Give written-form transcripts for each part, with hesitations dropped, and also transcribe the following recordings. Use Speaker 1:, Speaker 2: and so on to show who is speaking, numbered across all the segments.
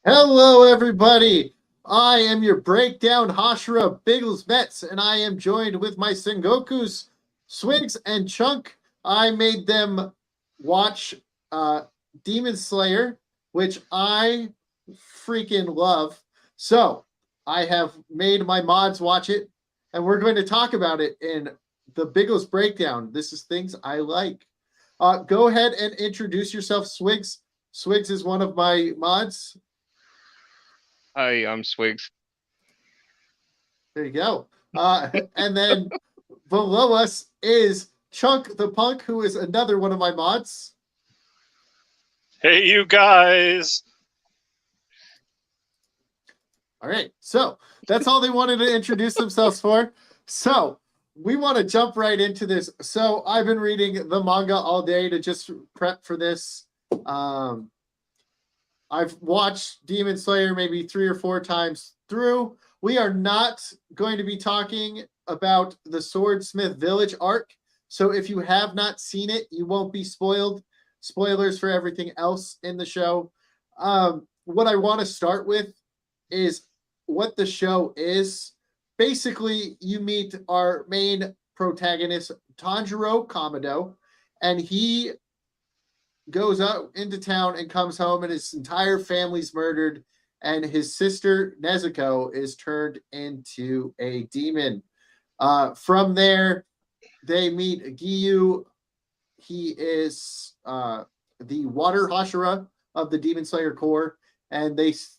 Speaker 1: Hello, everybody. I am your breakdown Hashira Biggles Mets, and I am joined with my Sengokus, Swigs, and Chunk. I made them watch uh, Demon Slayer, which I freaking love. So I have made my mods watch it, and we're going to talk about it in the Biggles breakdown. This is things I like. Go ahead and introduce yourself, Swigs. Swigs is one of my mods.
Speaker 2: Hi, I'm Swigs.
Speaker 1: There you go. And then below us is Chunk the Punk, who is another one of my mods.
Speaker 3: Hey, you guys!
Speaker 1: All right. So that's all they wanted to introduce themselves for. So we want to jump right into this. So I've been reading the manga all day to just prep for this. Um, I've watched Demon Slayer maybe 3 or 4 times through. We are not going to be talking about the Swordsmith Village arc. So if you have not seen it, you won't be spoiled. Spoilers for everything else in the show. What I want to start with is what the show is. Basically, you meet our main protagonist, Tanjiro Kamado, and he goes out into town and comes home, and his entire family's murdered, and his sister Nezuko is turned into a demon. From there, they meet Giyu. He is the water Hashira of the Demon Slayer Corps, and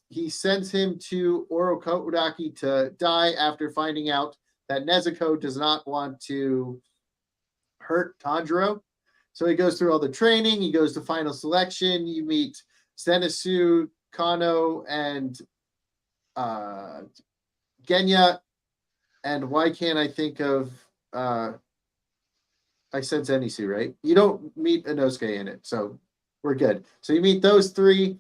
Speaker 1: he sends him to Orokodaki to die after finding out that Nezuko does not want to hurt Tanjiro. So he goes through all the training. He goes to final selection. You meet Zenitsu, Kano, and uh, Genya. And why can't I think of? I said Zenitsu, right? You don't meet Inosuke in it, so we're good. So you meet those three.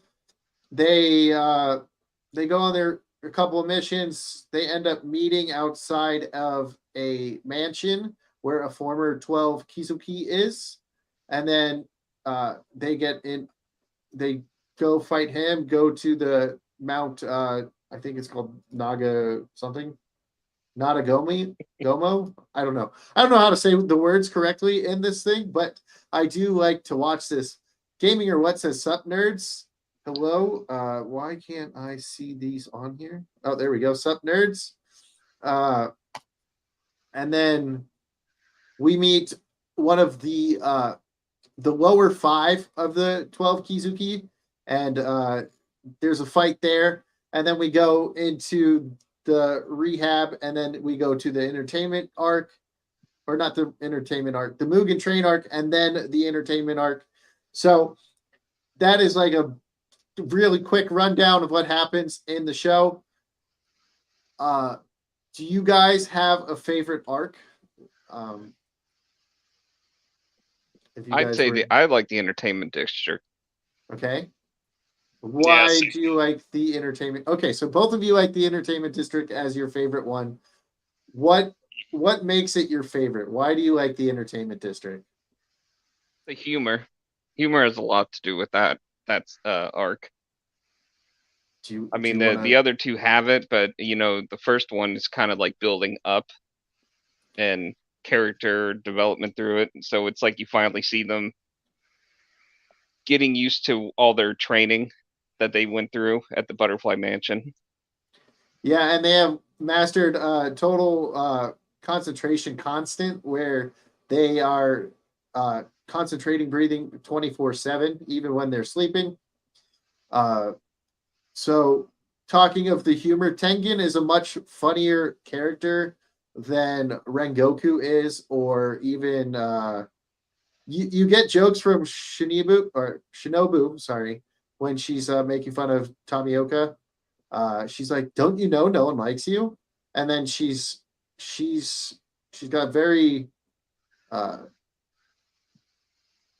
Speaker 1: They go on their a couple of missions. They end up meeting outside of a mansion where a former 12 Kizuki is, and then they get in. They go fight him. Go to the Mount. I think it's called Naga something. Nagagomi Gomo. I don't know. I don't know how to say the words correctly in this thing, but I do like to watch this. Gaming or what says sup nerds? Hello. Why can't I see these on here? Oh, there we go. Sup nerds. Uh, and then we meet one of the lower five of the 12 Kizuki, and there's a fight there. And then we go into the rehab, and then we go to the entertainment arc, or not the entertainment arc, the Mugen Train arc, and then the entertainment arc. So that is like a really quick rundown of what happens in the show. Uh, do you guys have a favorite arc? Um, if you
Speaker 2: I'd
Speaker 1: guys
Speaker 2: say
Speaker 1: were
Speaker 2: I like the entertainment district.
Speaker 1: okay,
Speaker 3: Yes,
Speaker 1: why do you like the entertainment? Okay, so both of you like the entertainment district as your favorite one. What what makes it your favorite? Why do you like the entertainment district?
Speaker 2: The humor, humor has a lot to do with that's arc. I
Speaker 1: Do
Speaker 2: mean,
Speaker 1: you want
Speaker 2: the
Speaker 1: to?
Speaker 2: other two have it, but the first one is kind of like building up and character development through it. So it's like you finally see them getting used to all their training that they went through at the Butterfly Mansion.
Speaker 1: Yeah, and they have mastered total concentration constant, where they are concentrating, breathing 24/7, even when they're sleeping. Uh, so, talking of the humor, Tengen is a much funnier character than Rengoku is, or even you get jokes from Shinobu, sorry, when she's making fun of Tamioka. She's like, "Don't you know no one likes you?" And then she's she's got very uh,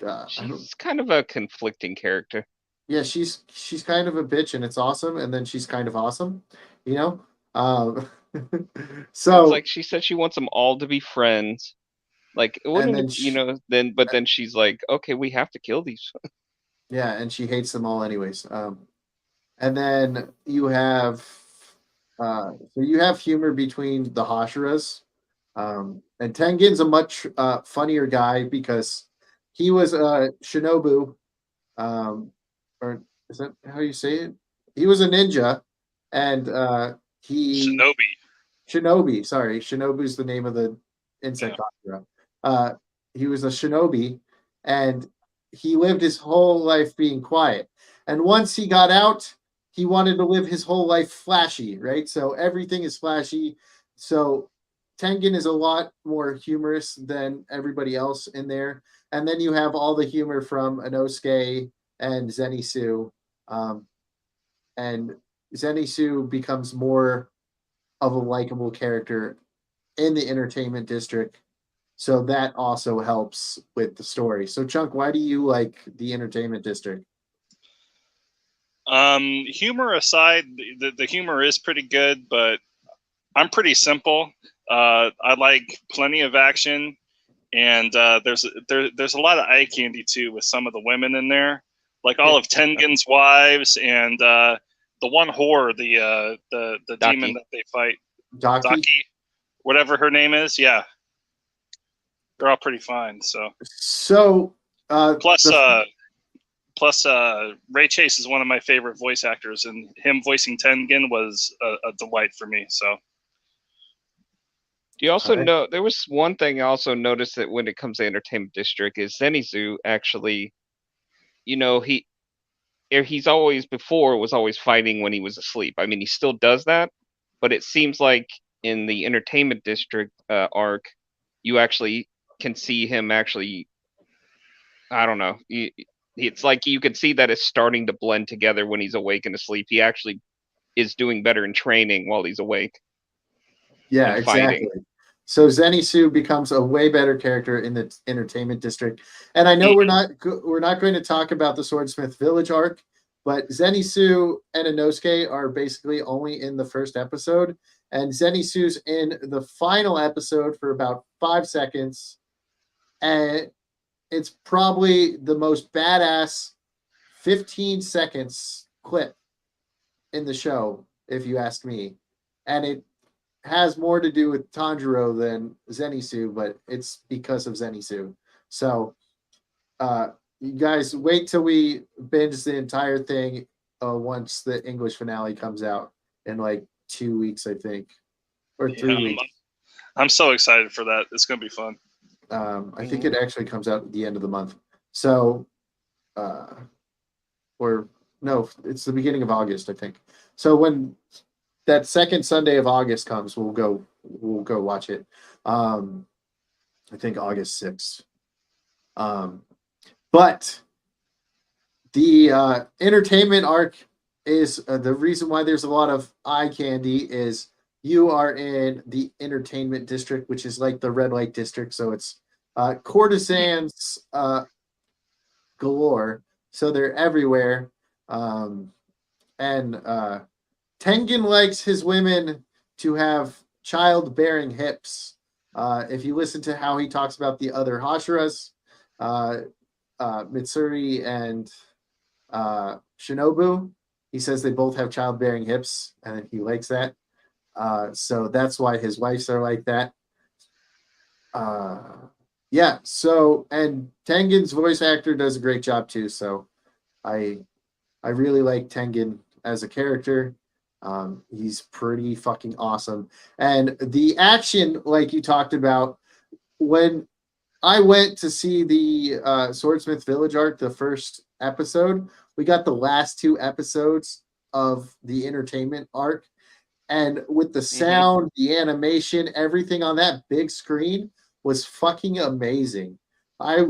Speaker 1: I don't
Speaker 2: She's kind of a conflicting character.
Speaker 1: yeah, she's kind of a bitch, and it's awesome, and then she's kind of awesome, you know. Um,
Speaker 2: It's
Speaker 1: so
Speaker 2: like she said she wants them all to be friends. Like it
Speaker 1: and
Speaker 2: wouldn't
Speaker 1: then
Speaker 2: then but then she's like, okay, we have to kill these.
Speaker 1: yeah, and she hates them all anyways. And then you have humor between the Hashiras. And Tengen's a much funnier guy because he was a shinobu, or is that how you say it? He was a ninja, and he
Speaker 3: Shinobi.
Speaker 1: Shinobi. Sorry, Shinobu's the name of the
Speaker 3: Yeah.
Speaker 1: insect Hashira. Uh, he was a shinobi, and he lived his whole life being quiet. And once he got out, he wanted to live his whole life flashy, right? So everything is flashy. So Tengen is a lot more humorous than everybody else in there. And then you have all the humor from Inosuke and Zenitsu. Um, and Zenitsu becomes more of a likable character in the entertainment district. So that also helps with the story. So Chunk, why do you like the entertainment district?
Speaker 3: Humor aside, the humor is pretty good, but I'm pretty simple. I like plenty of action, and there's a lot of eye candy too with some of the women in there, like all of Tengen's wives and the one whore, the demon
Speaker 2: Daki.
Speaker 3: that they fight,
Speaker 1: Daki?
Speaker 3: Daki, whatever her name is. Yeah, they're all pretty fine. So
Speaker 1: So
Speaker 3: plus Ray Chase is one of my favorite voice actors, and him voicing Tengen was a delight for me. So
Speaker 2: Do you also know there was one thing I also noticed that when it comes to entertainment district is Zenitsu actually, he's always before was always fighting when he was asleep. I mean, he still does that, but it seems like in the entertainment district arc, you actually can see him actually. I don't know. It's like you can see that it's starting to blend together when he's awake and asleep. He actually is doing better in training while he's awake.
Speaker 1: Yeah,
Speaker 2: and
Speaker 1: exactly.
Speaker 2: fighting.
Speaker 1: So Zenitsu becomes a way better character in the entertainment district. And I know we're not going to talk about the Swordsmith Village arc, but Zenitsu and Inosuke are basically only in the first episode, and Zenitsu's in the final episode for about 5 seconds, and it's probably the most badass 15 seconds clip in the show, if you ask me. And it has more to do with Tanjiro than Zenitsu, but it's because of Zenitsu. So, you guys wait till we binge the entire thing once the English finale comes out in like 2 weeks, I think, or 3 weeks.
Speaker 3: I'm so excited for that. It's gonna be fun.
Speaker 1: I think it actually comes out at the end of the month. So, or no, it's the beginning of August, I think. So when that second Sunday of August comes, we'll go watch it. I think August 6th. But the entertainment arc is the reason why there's a lot of eye candy is you are in the entertainment district, which is like the red light district. So it's courtesans galore. So they're everywhere. And Tengen likes his women to have childbearing hips. If you listen to how he talks about the other Hashiras, Mitsuri and Shinobu, he says they both have childbearing hips, and he likes that. So that's why his wives are like that. Yeah. So, and Tengen's voice actor does a great job too. So, I really like Tengen as a character. He's pretty fucking awesome. And the action, like you talked about, when I went to see the Swordsmith Village arc, the first episode, we got the last 2 episodes of the entertainment arc. And with the sound, the animation, everything on that big screen was fucking amazing. I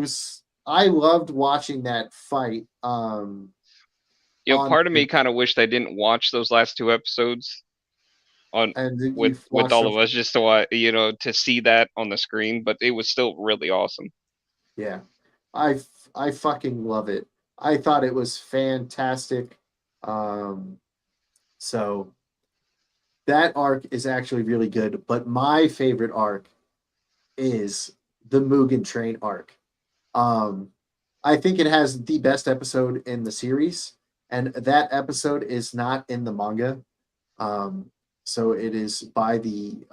Speaker 1: loved watching that fight.
Speaker 2: Part of me kind of wished I didn't watch those last 2 episodes on
Speaker 1: and
Speaker 2: with all of us just to to see that on the screen, but it was still really awesome.
Speaker 1: Yeah, I fucking love it. I thought it was fantastic. So that arc is actually really good, but my favorite arc is the Mugen Train arc. I think it has the best episode in the series, and that episode is not in the manga. So it is by the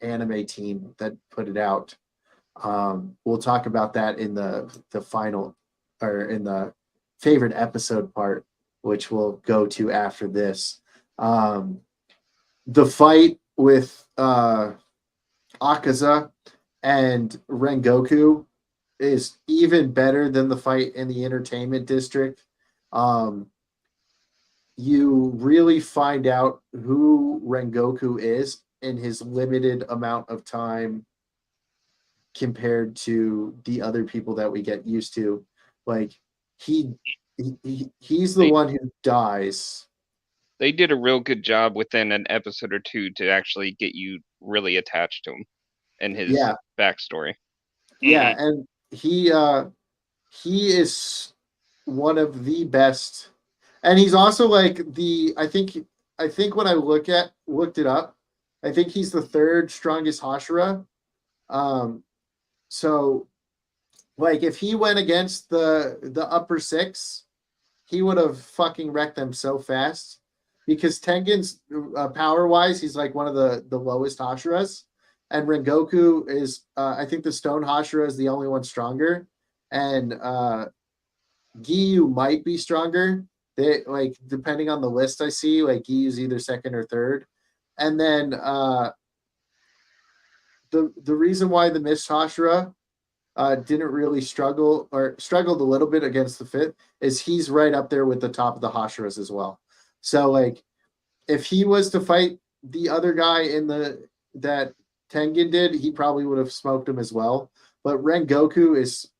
Speaker 1: anime team that put it out. We'll talk about that in the final, or in the favorite episode part, which we'll go to after this. The fight with Akaza and Rengoku is even better than the fight in the entertainment district. You really find out who Rengoku is in his limited amount of time compared to the other people that we get used to. Like he's the
Speaker 2: They-
Speaker 1: one who dies.
Speaker 2: They did a real good job within an episode or two to actually get you really attached to him and his
Speaker 1: Yeah.
Speaker 2: backstory.
Speaker 1: Yeah, and he is one of the best, and he's also like the I think when I looked it up, I think he's the third strongest Hashira. So like if he went against the upper six, he would have fucking wrecked them so fast, because Tengen's power wise, he's like one of the lowest Hashiras, and Rengoku is I think the Stone Hashira is the only one stronger, and Giyu might be stronger. They like depending on the list I see, like Giyu's either second or third, and then the reason why the Mist Hashira didn't really struggle, or struggled a little bit against the fifth, is he's right up there with the top of the Hashiras as well. So like if he was to fight the other guy in that Tengen did, he probably would have smoked him as well. But Rengoku is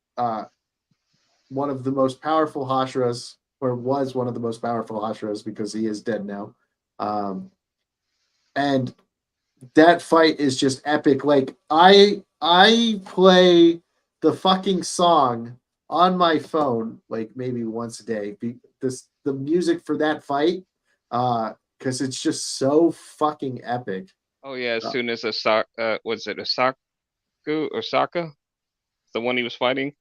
Speaker 1: one of the most powerful Hashiras, or was one of the most powerful Hashiras, because he is dead now. And that fight is just epic. Like I play the fucking song on my phone like maybe once a day. The music for that fight, because it's just so fucking epic.
Speaker 2: Oh yeah, as soon as was it Osaka? The one he was fighting? Is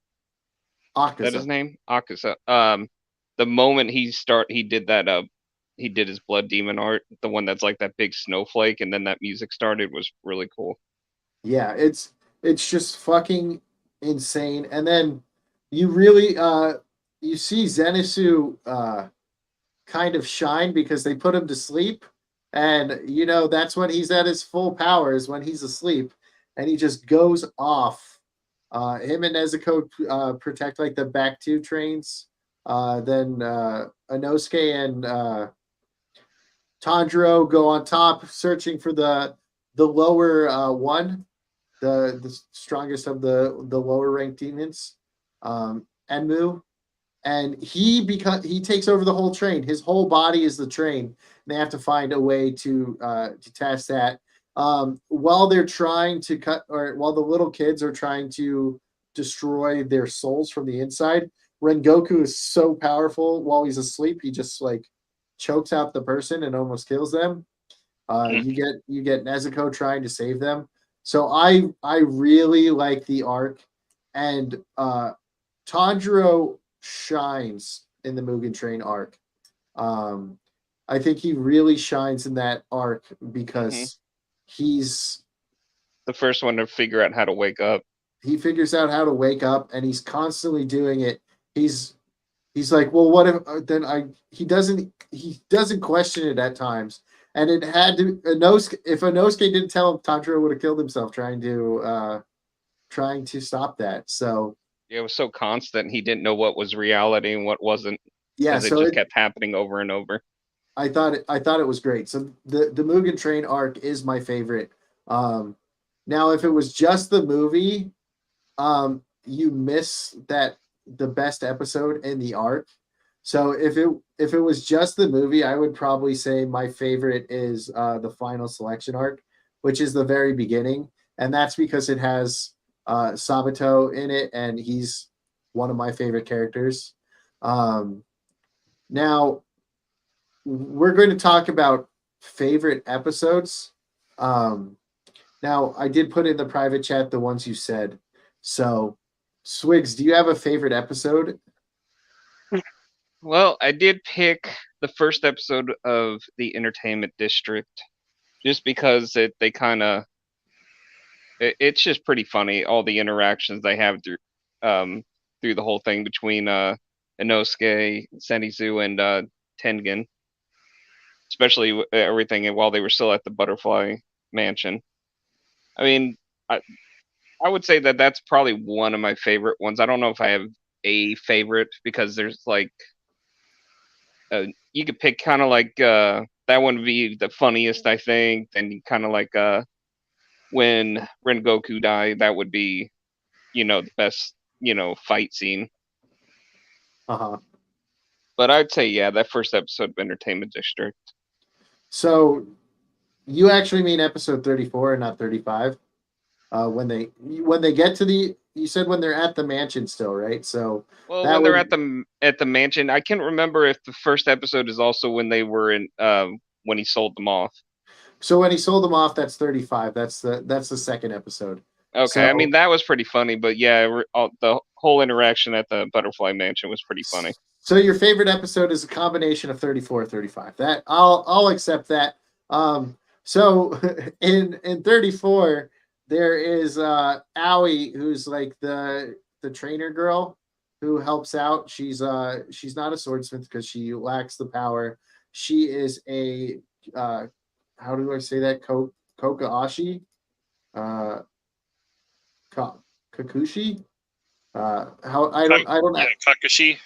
Speaker 2: that his
Speaker 1: Akaza.
Speaker 2: name? Akaza. The moment he did that he did his blood demon art, the one that's like that big snowflake, and then that music started, was really cool.
Speaker 1: Yeah, it's just fucking insane. And then you really you see Zenitsu kind of shine, because they put him to sleep, and that's when he's at his full powers, when he's asleep, and he just goes off. Him and Nezuko protect like the back two trains. Then Inosuke and Tanjiro go on top, searching for the lower one, the strongest of the lower ranked demons, Enmu, and he takes over the whole train. His whole body is the train, and they have to find a way to test that. While they're trying to while the little kids are trying to destroy their souls from the inside, Rengoku is so powerful. While he's asleep, he just like chokes out the person and almost kills them. You get Nezuko trying to save them. So I really like the arc, and Tanjiro shines in the Mugen Train arc. I think he really shines in that arc because he's
Speaker 2: the first one to figure out how to wake up.
Speaker 1: He figures out how to wake up, and he's constantly doing it. He's like, well, what if then he doesn't question it at times. And it had to if Inosuke didn't tell him, Tanjiro would have killed himself trying to stop that. So
Speaker 2: it was so constant, he didn't know what was reality and what wasn't.
Speaker 1: Yeah,
Speaker 2: so it just kept happening over and over.
Speaker 1: I thought it was great. So the Mugen Train arc is my favorite. Now if it was just the movie, you miss the best episode in the arc. So if it was just the movie, I would probably say my favorite is the final selection arc, which is the very beginning, and that's because it has Sabato in it, and he's one of my favorite characters. Now we're going to talk about favorite episodes. Now I did put in the private chat the ones you said. So Jswiggs, do you have a favorite episode?
Speaker 2: Well, I did pick the first episode of the Entertainment District just because they kind of it's just pretty funny, all the interactions they have through the whole thing between Inosuke, Zenitsu, and Tengen, especially everything while they were still at the Butterfly Mansion. I mean, I would say that that's probably one of my favorite ones. I don't know if I have a favorite because there's like you could pick kind of like that one would be the funniest, I think. Then kind of like when Rengoku died, that would be the best fight scene.
Speaker 1: Uh-huh.
Speaker 2: But I'd say yeah, that first episode of Entertainment District.
Speaker 1: So you actually mean episode 34 and not 35? When they get to you said when they're at the mansion still, right? So
Speaker 2: Well,
Speaker 1: that
Speaker 2: when they're
Speaker 1: would
Speaker 2: at the mansion, I can't remember if the first episode is also when they were in when he sold them off.
Speaker 1: so when he sold them off, that's 35. That's the second episode.
Speaker 2: Okay, I
Speaker 1: So-
Speaker 2: mean that was pretty funny, but yeah, the whole interaction at the Butterfly Mansion was pretty funny.
Speaker 1: So your favorite episode is a combination of 34 or 35. That I'll accept that. So in 34, there is Aoi, who's like the trainer girl who helps out. She's not a swordsmith because she lacks the power. She is a how do I say that? Kokaashi? Kakushi? How I don't
Speaker 3: Yeah, Kakashi.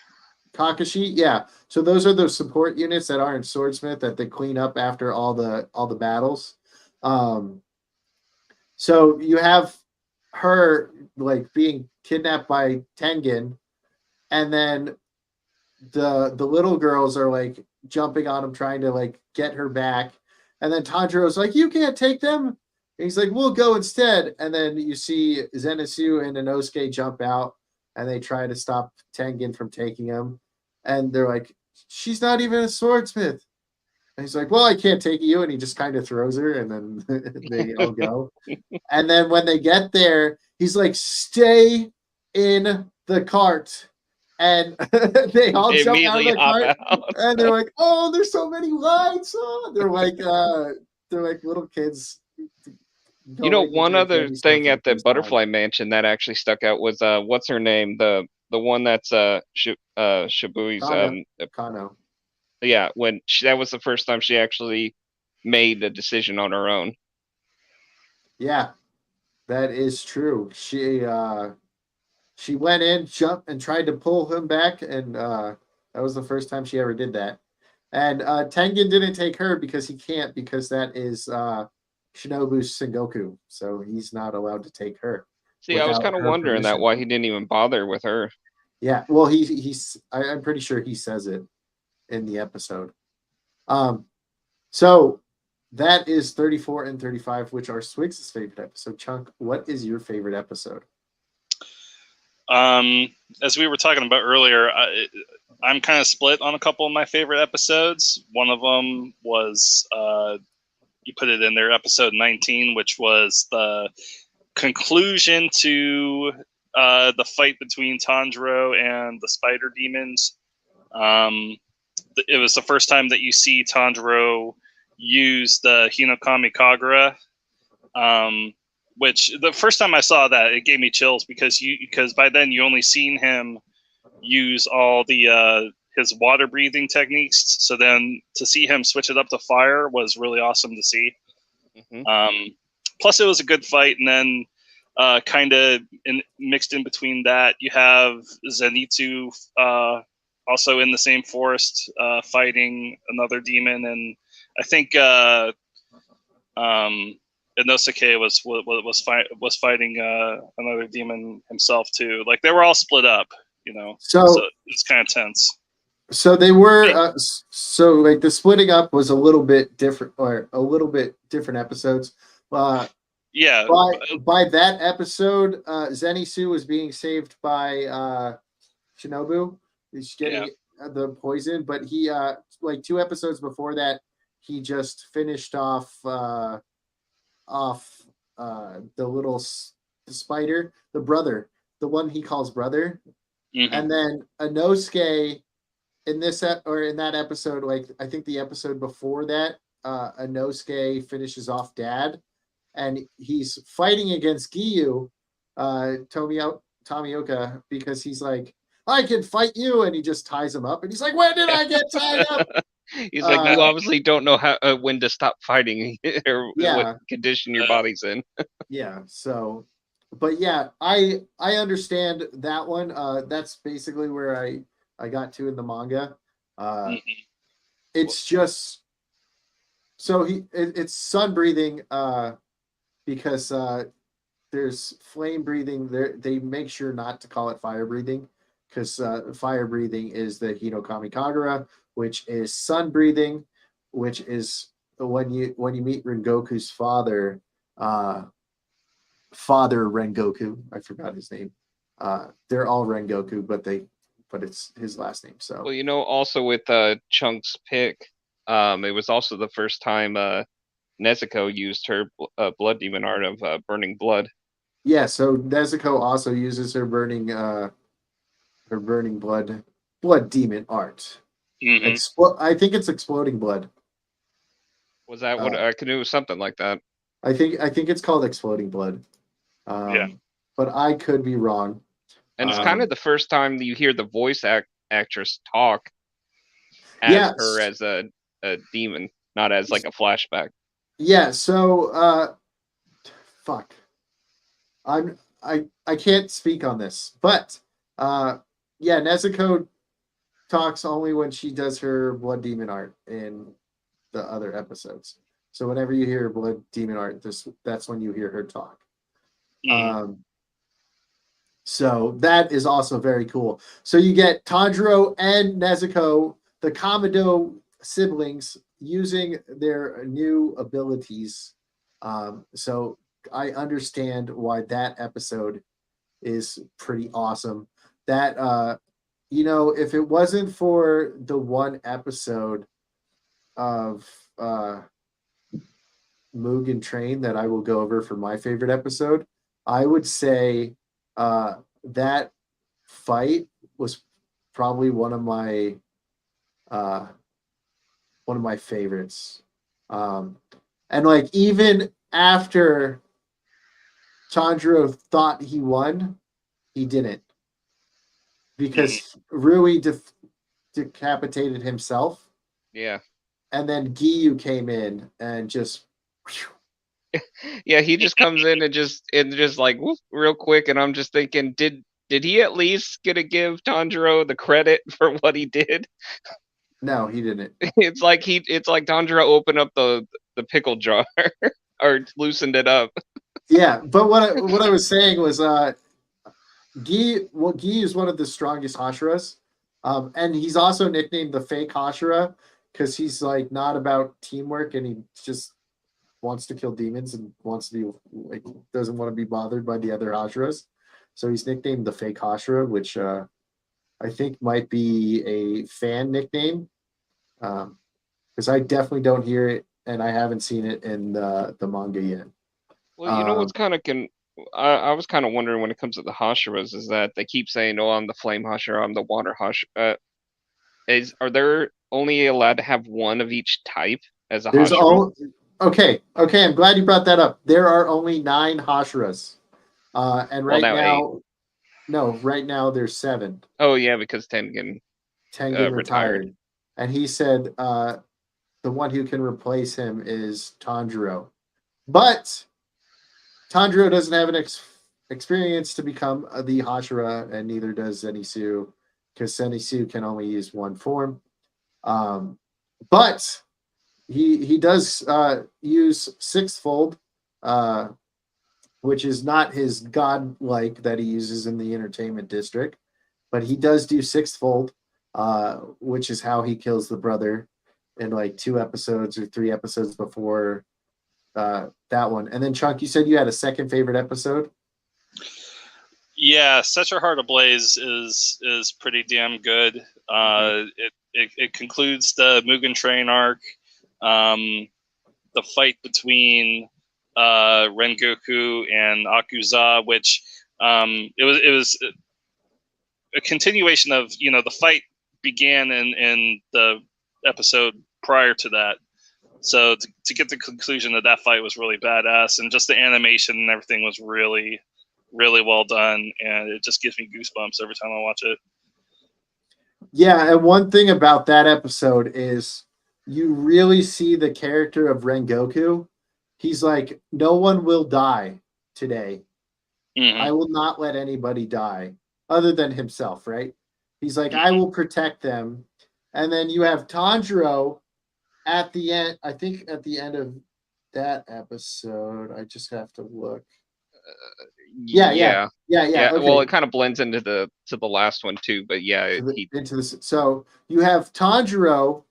Speaker 1: Kakashi, yeah. So those are the support units that aren't swordsmith that they clean up after all the battles. So you have her like being kidnapped by Tengen, and then the little girls are like jumping on him trying to like get her back, and then Tanjiro's like, "You can't take them." And he's like, "We'll go instead." And then you see Zenitsu and Inosuke jump out, and they try to stop Tengen from taking him. And they're like, "She's not even a swordsmith." And he's like, "Well, I can't take you." And he just kind of throws her, and then they all go. And then when they get there, he's like, "Stay in the cart." And they all
Speaker 2: They
Speaker 1: jump out of
Speaker 2: immediately
Speaker 1: the
Speaker 2: hop
Speaker 1: cart,
Speaker 2: out.
Speaker 1: and they're like, "Oh, there's so many lights!" Oh. They're like little kids.
Speaker 2: One other thing at the Butterfly Mansion that actually stuck out was what's her name? The one that's Shibui's
Speaker 1: Kano.
Speaker 2: yeah, that was the first time she actually made a decision on her own.
Speaker 1: Yeah, that is true. She went in, jumped, and tried to pull him back, and that was the first time she ever did that. And Tengen didn't take her because he can't, because that is Shinobu's Sengoku, so he's not allowed to take her.
Speaker 2: See, I was kind of wondering that why he didn't even bother with her.
Speaker 1: Yeah, well, I'm pretty sure he says it in the episode. So that is 34 and 35, which are Swigs' favorite episode. Chunk, what is your favorite episode?
Speaker 3: As we were talking about earlier, I'm kind of split on a couple of my favorite episodes. One of them was you put it in there, episode 19, which was the conclusion to the fight between Tanjiro and the spider demons. It was the first time that you see Tanjiro use the Hinokami Kagura. Which the first time I saw that, it gave me chills because by then you only seen him use all the his water breathing techniques. So then to see him switch it up to fire was really awesome to see. Mm-hmm. Plus, it was a good fight, and then kind of mixed in between that, you have Zenitsu also in the same forest fighting another demon, and I think Inosuke was fighting another demon himself too. Like they were all split up, So it's kind of tense.
Speaker 1: So they were so like the splitting up was a little bit different, or a little bit different episodes.
Speaker 3: Yeah.
Speaker 1: By that episode, Zenitsu was being saved by Shinobu. He's getting the poison, but he like 2 episodes before that, he just finished off the little spider, the brother, the one he calls brother. Mm-hmm. And then Inosuke in this or in that episode, like I think the episode before that, Inosuke finishes off Dad, and he's fighting against Giyu, Tomioka, because he's like, I can fight you, and he just ties him up, and he's like, when did I get tied up?
Speaker 2: He's like, you obviously don't know how when to stop fighting or
Speaker 1: Yeah.
Speaker 2: what condition your body's in.
Speaker 1: Yeah. So, but yeah, I understand that one. That's basically where I got to in the manga. It's just so it's sun breathing because there's flame breathing. They make sure not to call it fire breathing because fire breathing is the Hinokami Kagura, which is sun breathing, which is when you meet Rengoku's father, Father Rengoku. I forgot his name. They're all Rengoku, but it's his last name. So
Speaker 2: well, also with Chunk's pick, it was also the first time Nezuko used her blood demon art of burning blood.
Speaker 1: Yeah, so Nezuko also uses her burning blood demon art. I think it's exploding blood.
Speaker 2: Was that what I could do? Something like that.
Speaker 1: I think it's called exploding blood.
Speaker 3: Yeah.
Speaker 1: But I could be wrong.
Speaker 2: And it's kind of the first time that you hear the voice actress talk as her as a demon, not as like a flashback.
Speaker 1: Yeah, so fuck. I can't speak on this, but yeah, Nezuko talks only when she does her blood demon art in the other episodes. So whenever you hear blood demon art, that's when you hear her talk. So that is also very cool. So you get Tanjiro and Nezuko, the Kamado siblings, using their new abilities. So I understand why that episode is pretty awesome. That if it wasn't for the one episode of Mugen Train that I will go over for my favorite episode, I would say that fight was probably one of my favorites. And like even after Tanjiro thought he won, he didn't, because Rui decapitated himself.
Speaker 2: Yeah.
Speaker 1: And then Giyu came in and just.
Speaker 2: Yeah, he just comes in and just like whoop, real quick, and I'm just thinking, did he at least get to give Tanjiro the credit for what he did?
Speaker 1: No, he didn't.
Speaker 2: It's like Tanjiro opened up the pickle jar or loosened it up.
Speaker 1: Yeah, but what I was saying was Gi is one of the strongest Hashiras. And he's also nicknamed the fake Hashira because he's like not about teamwork and he just wants to kill demons and wants to be like doesn't want to be bothered by the other Hashiras. So he's nicknamed the fake Hashira, which I think might be a fan nickname. Because I definitely don't hear it and I haven't seen it in the manga yet.
Speaker 2: Well, you know what's kind of I was kind of wondering when it comes to the Hashiras is that they keep saying, "Oh, I'm the flame Hashira, I'm the water Hashira." Are there only allowed to have one of each type as a Hashira?
Speaker 1: Okay. I'm glad you brought that up. There are only 9 Hashiras, and right now there's 7.
Speaker 2: Oh yeah, because Tengen
Speaker 1: retired, and he said the one who can replace him is Tanjiro, but Tanjiro doesn't have an experience to become the Hashira, and neither does Zenitsu, because Zenitsu can only use one form. But he does use Sixfold, which is not his godlike that he uses in the entertainment district, but he does do Sixfold, which is how he kills the brother in like 2 episodes or 3 episodes before that one. And then Chunk, you said you had a second favorite episode?
Speaker 3: Yeah, Set Your Heart Ablaze is pretty damn good. It concludes the Mugen Train arc. The fight between Rengoku and Akuza, which it was a continuation of the fight began in the episode prior to that. So to get the conclusion that fight was really badass, and just the animation and everything was really, really well done, and it just gives me goosebumps every time I watch it.
Speaker 1: Yeah, and one thing about that episode is you really see the character of Rengoku. He's like, no one will die today.
Speaker 3: Mm-hmm.
Speaker 1: I will not let anybody die other than himself, right? He's like, I will protect them. And then you have Tanjiro at the end, I think at the end of that episode, I just have to look. Yeah. Okay.
Speaker 2: Well, it kind of blends into the last one too, but yeah,
Speaker 1: into this. So you have Tanjiro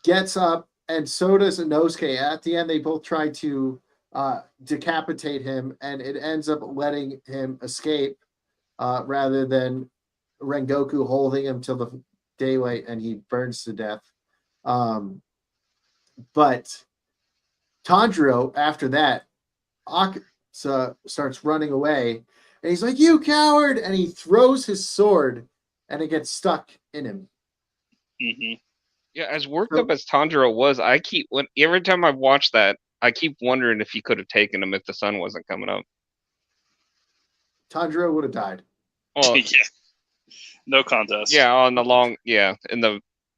Speaker 1: gets up, and so does Inosuke. At the end, they both try to decapitate him, and it ends up letting him escape rather than Rengoku holding him till the daylight, and he burns to death. But Tanjiro, after that, starts running away, and he's like, "You coward!" And he throws his sword, and it gets stuck in him.
Speaker 3: Mm-hmm.
Speaker 2: Yeah, as worked up as Tanjiro was, every time I've watched that, I keep wondering if he could have taken him if the sun wasn't coming up.
Speaker 1: Tanjiro would have died.
Speaker 2: Well,
Speaker 3: yeah, no contest.
Speaker 2: Yeah, in the long,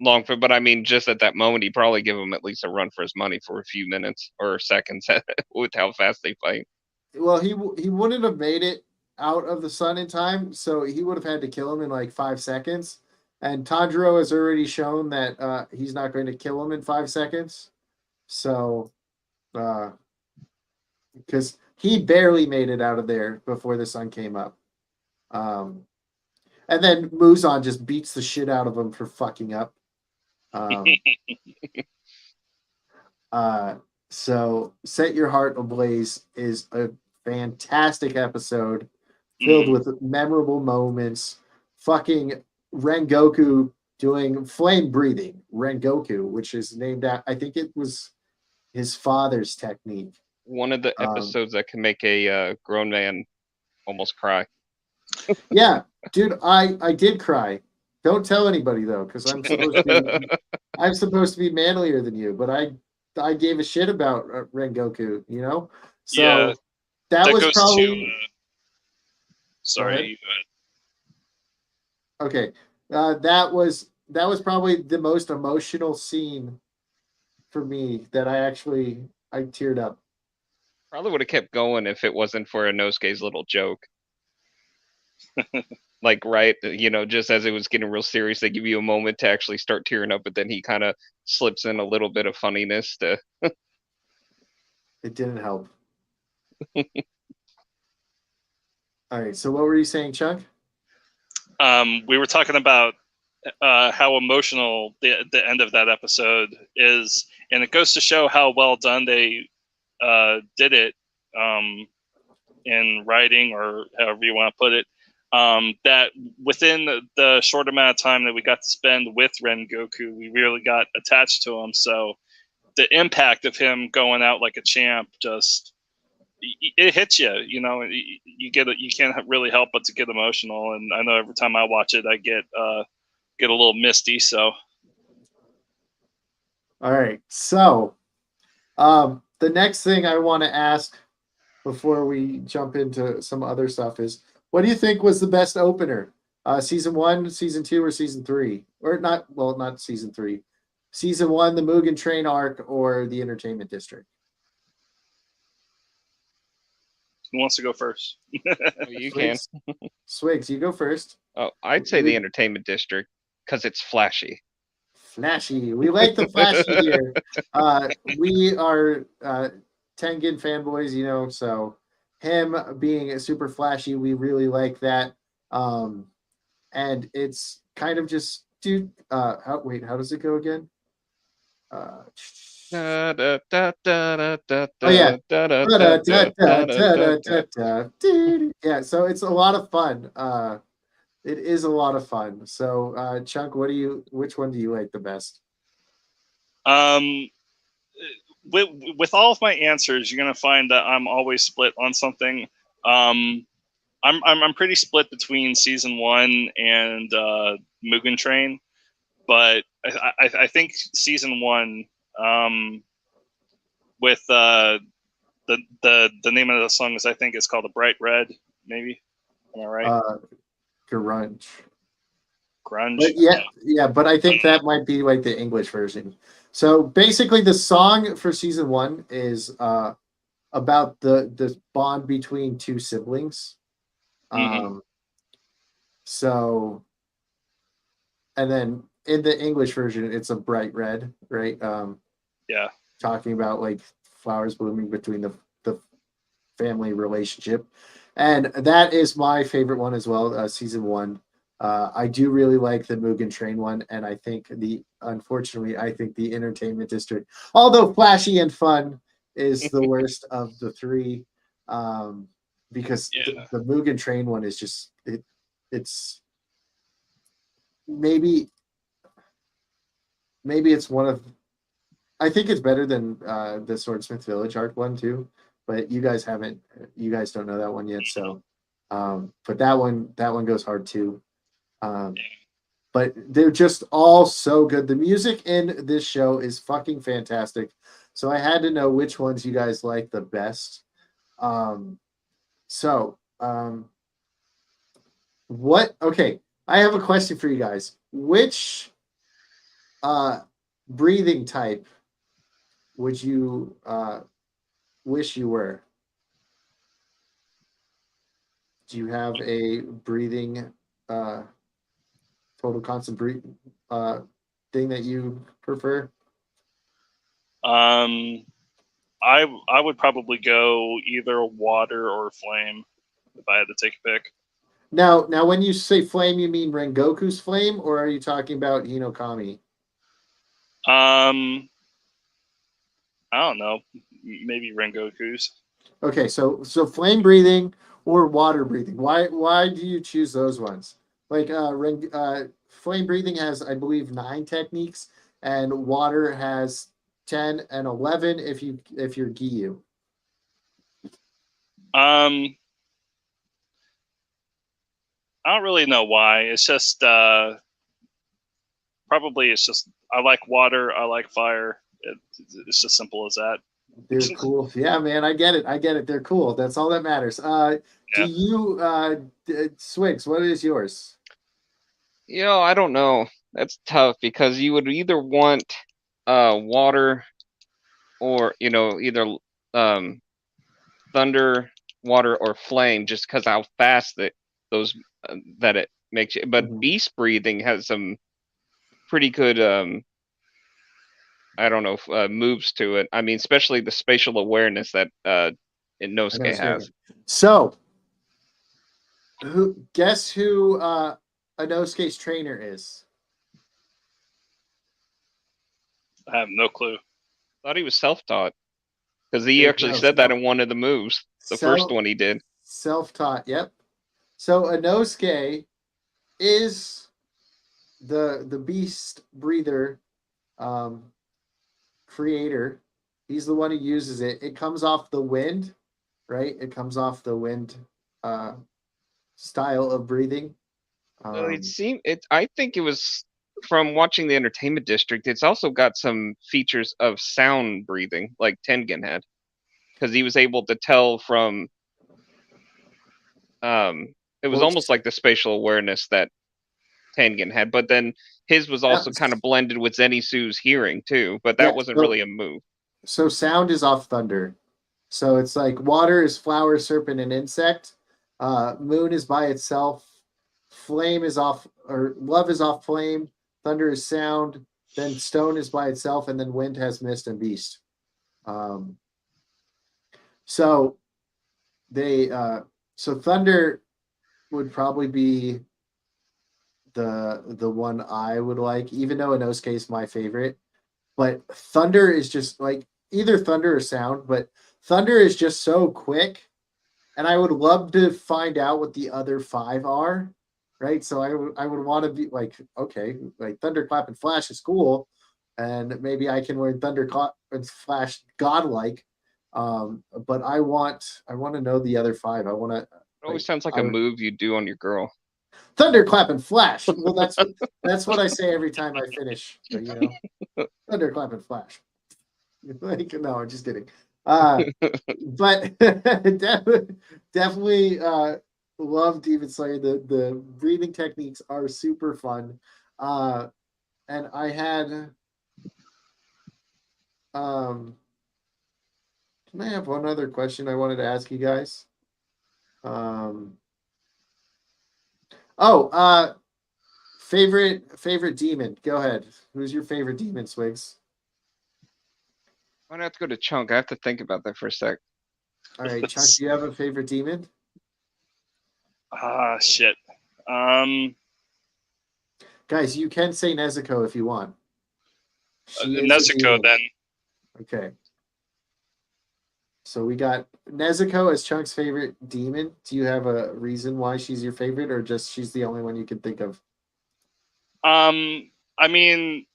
Speaker 2: but I mean, just at that moment, he probably give him at least a run for his money for a few minutes or seconds with how fast they fight.
Speaker 1: Well, he wouldn't have made it out of the sun in time, so he would have had to kill him in like 5 seconds. And Tanjiro has already shown that he's not going to kill him in 5 seconds. So, because he barely made it out of there before the sun came up. And then Muzan just beats the shit out of him for fucking up. So Set Your Heart Ablaze is a fantastic episode filled with memorable moments. Fucking Rengoku doing flame breathing, Rengoku, which is named after, I think it was his father's technique.
Speaker 2: One of the episodes that can make a grown man almost cry.
Speaker 1: Yeah, dude, I did cry. Don't tell anybody though, because I'm supposed to be manlier than you, but I gave a shit about Rengoku, you know? So
Speaker 3: yeah,
Speaker 1: that was probably
Speaker 3: sorry.
Speaker 1: Okay. That was probably the most emotional scene for me that I teared up.
Speaker 2: Probably would have kept going if it wasn't for Inosuke's little joke. Like, right, just as it was getting real serious, they give you a moment to actually start tearing up, but then he kind of slips in a little bit of funniness to.
Speaker 1: It didn't help. All right, so what were you saying, Chunk?
Speaker 3: We were talking about how emotional the end of that episode is, and it goes to show how well done they did it in writing, or however you want to put it. That within the short amount of time that we got to spend with Rengoku, we really got attached to him. So the impact of him going out like a champ, just it hits you. You can't really help but to get emotional. And I know every time I watch it, I get a little misty. So,
Speaker 1: all right. So, the next thing I want to ask before we jump into some other stuff is, what do you think was the best opener? Season 1, season 2, or season 3? Or not season 3. Season 1, the Mugen Train arc, or the Entertainment District?
Speaker 3: Who wants to go first?
Speaker 2: You can.
Speaker 1: Jswiggs, you go first.
Speaker 2: Oh, I'd say the Entertainment District because it's flashy.
Speaker 1: Flashy. We like the flashy here. We are Tengen fanboys, so him being super flashy, we really like that. And it's kind of just, dude, how does it go again? Oh yeah. Yeah, so it's a lot of fun. It is a lot of fun. So Chunk, which one do you like the best?
Speaker 3: With all of my answers, you're gonna find that I'm always split on something. I'm pretty split between season 1 and Mugen Train. but I think season 1, with the name of the song is, I think it's called "The Bright Red," maybe. Am I right?
Speaker 1: Grunge.
Speaker 3: Grunge.
Speaker 1: But yeah, but I think that might be like the English version. So basically, the song for season 1 is about the bond between two siblings. So, and then in the English version, it's a bright red, right?
Speaker 3: Yeah.
Speaker 1: Talking about like flowers blooming between the family relationship, and that is my favorite one as well. Season 1. I do really like the Mugen Train one, and I think unfortunately, I think the Entertainment District, although flashy and fun, is the worst of the 3, because the Mugen Train one is just it's maybe it's one of, I think it's better than the Swordsmith Village arc one too, but you guys don't know that one yet, so but that one goes hard too. But they're just all so good. The music in this show is fucking fantastic. So I had to know which ones you guys like the best. Okay, I have a question for you guys. Which breathing type would you wish you were? Do you have a breathing total constant breathe thing that you prefer?
Speaker 3: I would probably go either water or flame if I had to take a pick.
Speaker 1: Now, when you say flame, you mean Rengoku's flame, or are you talking about Hinokami?
Speaker 3: I don't know. Maybe Rengoku's.
Speaker 1: Okay, so flame breathing or water breathing. Why do you choose those ones? Like flame breathing has, I believe, 9 techniques, and water has 10 and 11 if you're Giyu.
Speaker 3: I don't really know why. It's just probably it's just I like water, I like fire. It's just simple as that.
Speaker 1: They're cool. Yeah, man, I get it. They're cool. That's all that matters. Do you Jswiggs, what is yours?
Speaker 2: I don't know. That's tough because you would either want water or either thunder, water, or flame, just because how fast that it makes you. But beast breathing has some pretty good I don't know moves to it. I mean, especially the spatial awareness that Inosuke has.
Speaker 1: So, guess who Inosuke's trainer is?
Speaker 3: I have no clue.
Speaker 2: Thought he was self-taught because he actually said that in one of the moves. The first one he did.
Speaker 1: Self-taught. Yep. So Inosuke is the beast breather creator. He's the one who uses it. It comes off the wind, right? It comes off the wind style of breathing.
Speaker 2: I think it was from watching the Entertainment District. It's also got some features of sound breathing, like Tengen had, because he was able to tell from. It was almost like the spatial awareness that Tengen had, but then his was also kind of blended with Zenitsu's hearing too, but that wasn't really a move.
Speaker 1: So sound is off thunder. So it's like water is flower, serpent, and insect. Moon is by itself. Flame is off, or love is off flame. Thunder is sound. Then stone is by itself, and then wind has mist and beast. So thunder would probably be the one I would like, even though Inosuke is my favorite. But thunder is just like either thunder or sound, but thunder is just so quick, and I would love to find out what the other 5 are, right? So I would want to be like, okay, like thunderclap and flash is cool, and maybe I can learn thunderclap and flash godlike. But I want to know the other 5. I want to.
Speaker 2: It always sounds like a move you do on your girl.
Speaker 1: Thunderclap and flash. Well, that's what I say every time I finish. But, you know, thunderclap and flash. Like, no, I'm just kidding. But definitely love Demon Slayer. The breathing techniques are super fun. And I had can I have one other question I wanted to ask you guys? Favorite demon. Go ahead. Who's your favorite demon, Swigs?
Speaker 2: Why not have to go to Chunk? I have to think about that for a sec.
Speaker 1: All right, Chunk, do you have a favorite demon?
Speaker 3: Shit.
Speaker 1: Guys, you can say Nezuko if you want. She is a
Speaker 3: Nezuko
Speaker 1: demon.
Speaker 3: then.
Speaker 1: Okay. So we got Nezuko as Chunk's favorite demon. Do you have a reason why she's your favorite, or just she's the only one you can think of?
Speaker 3: I mean,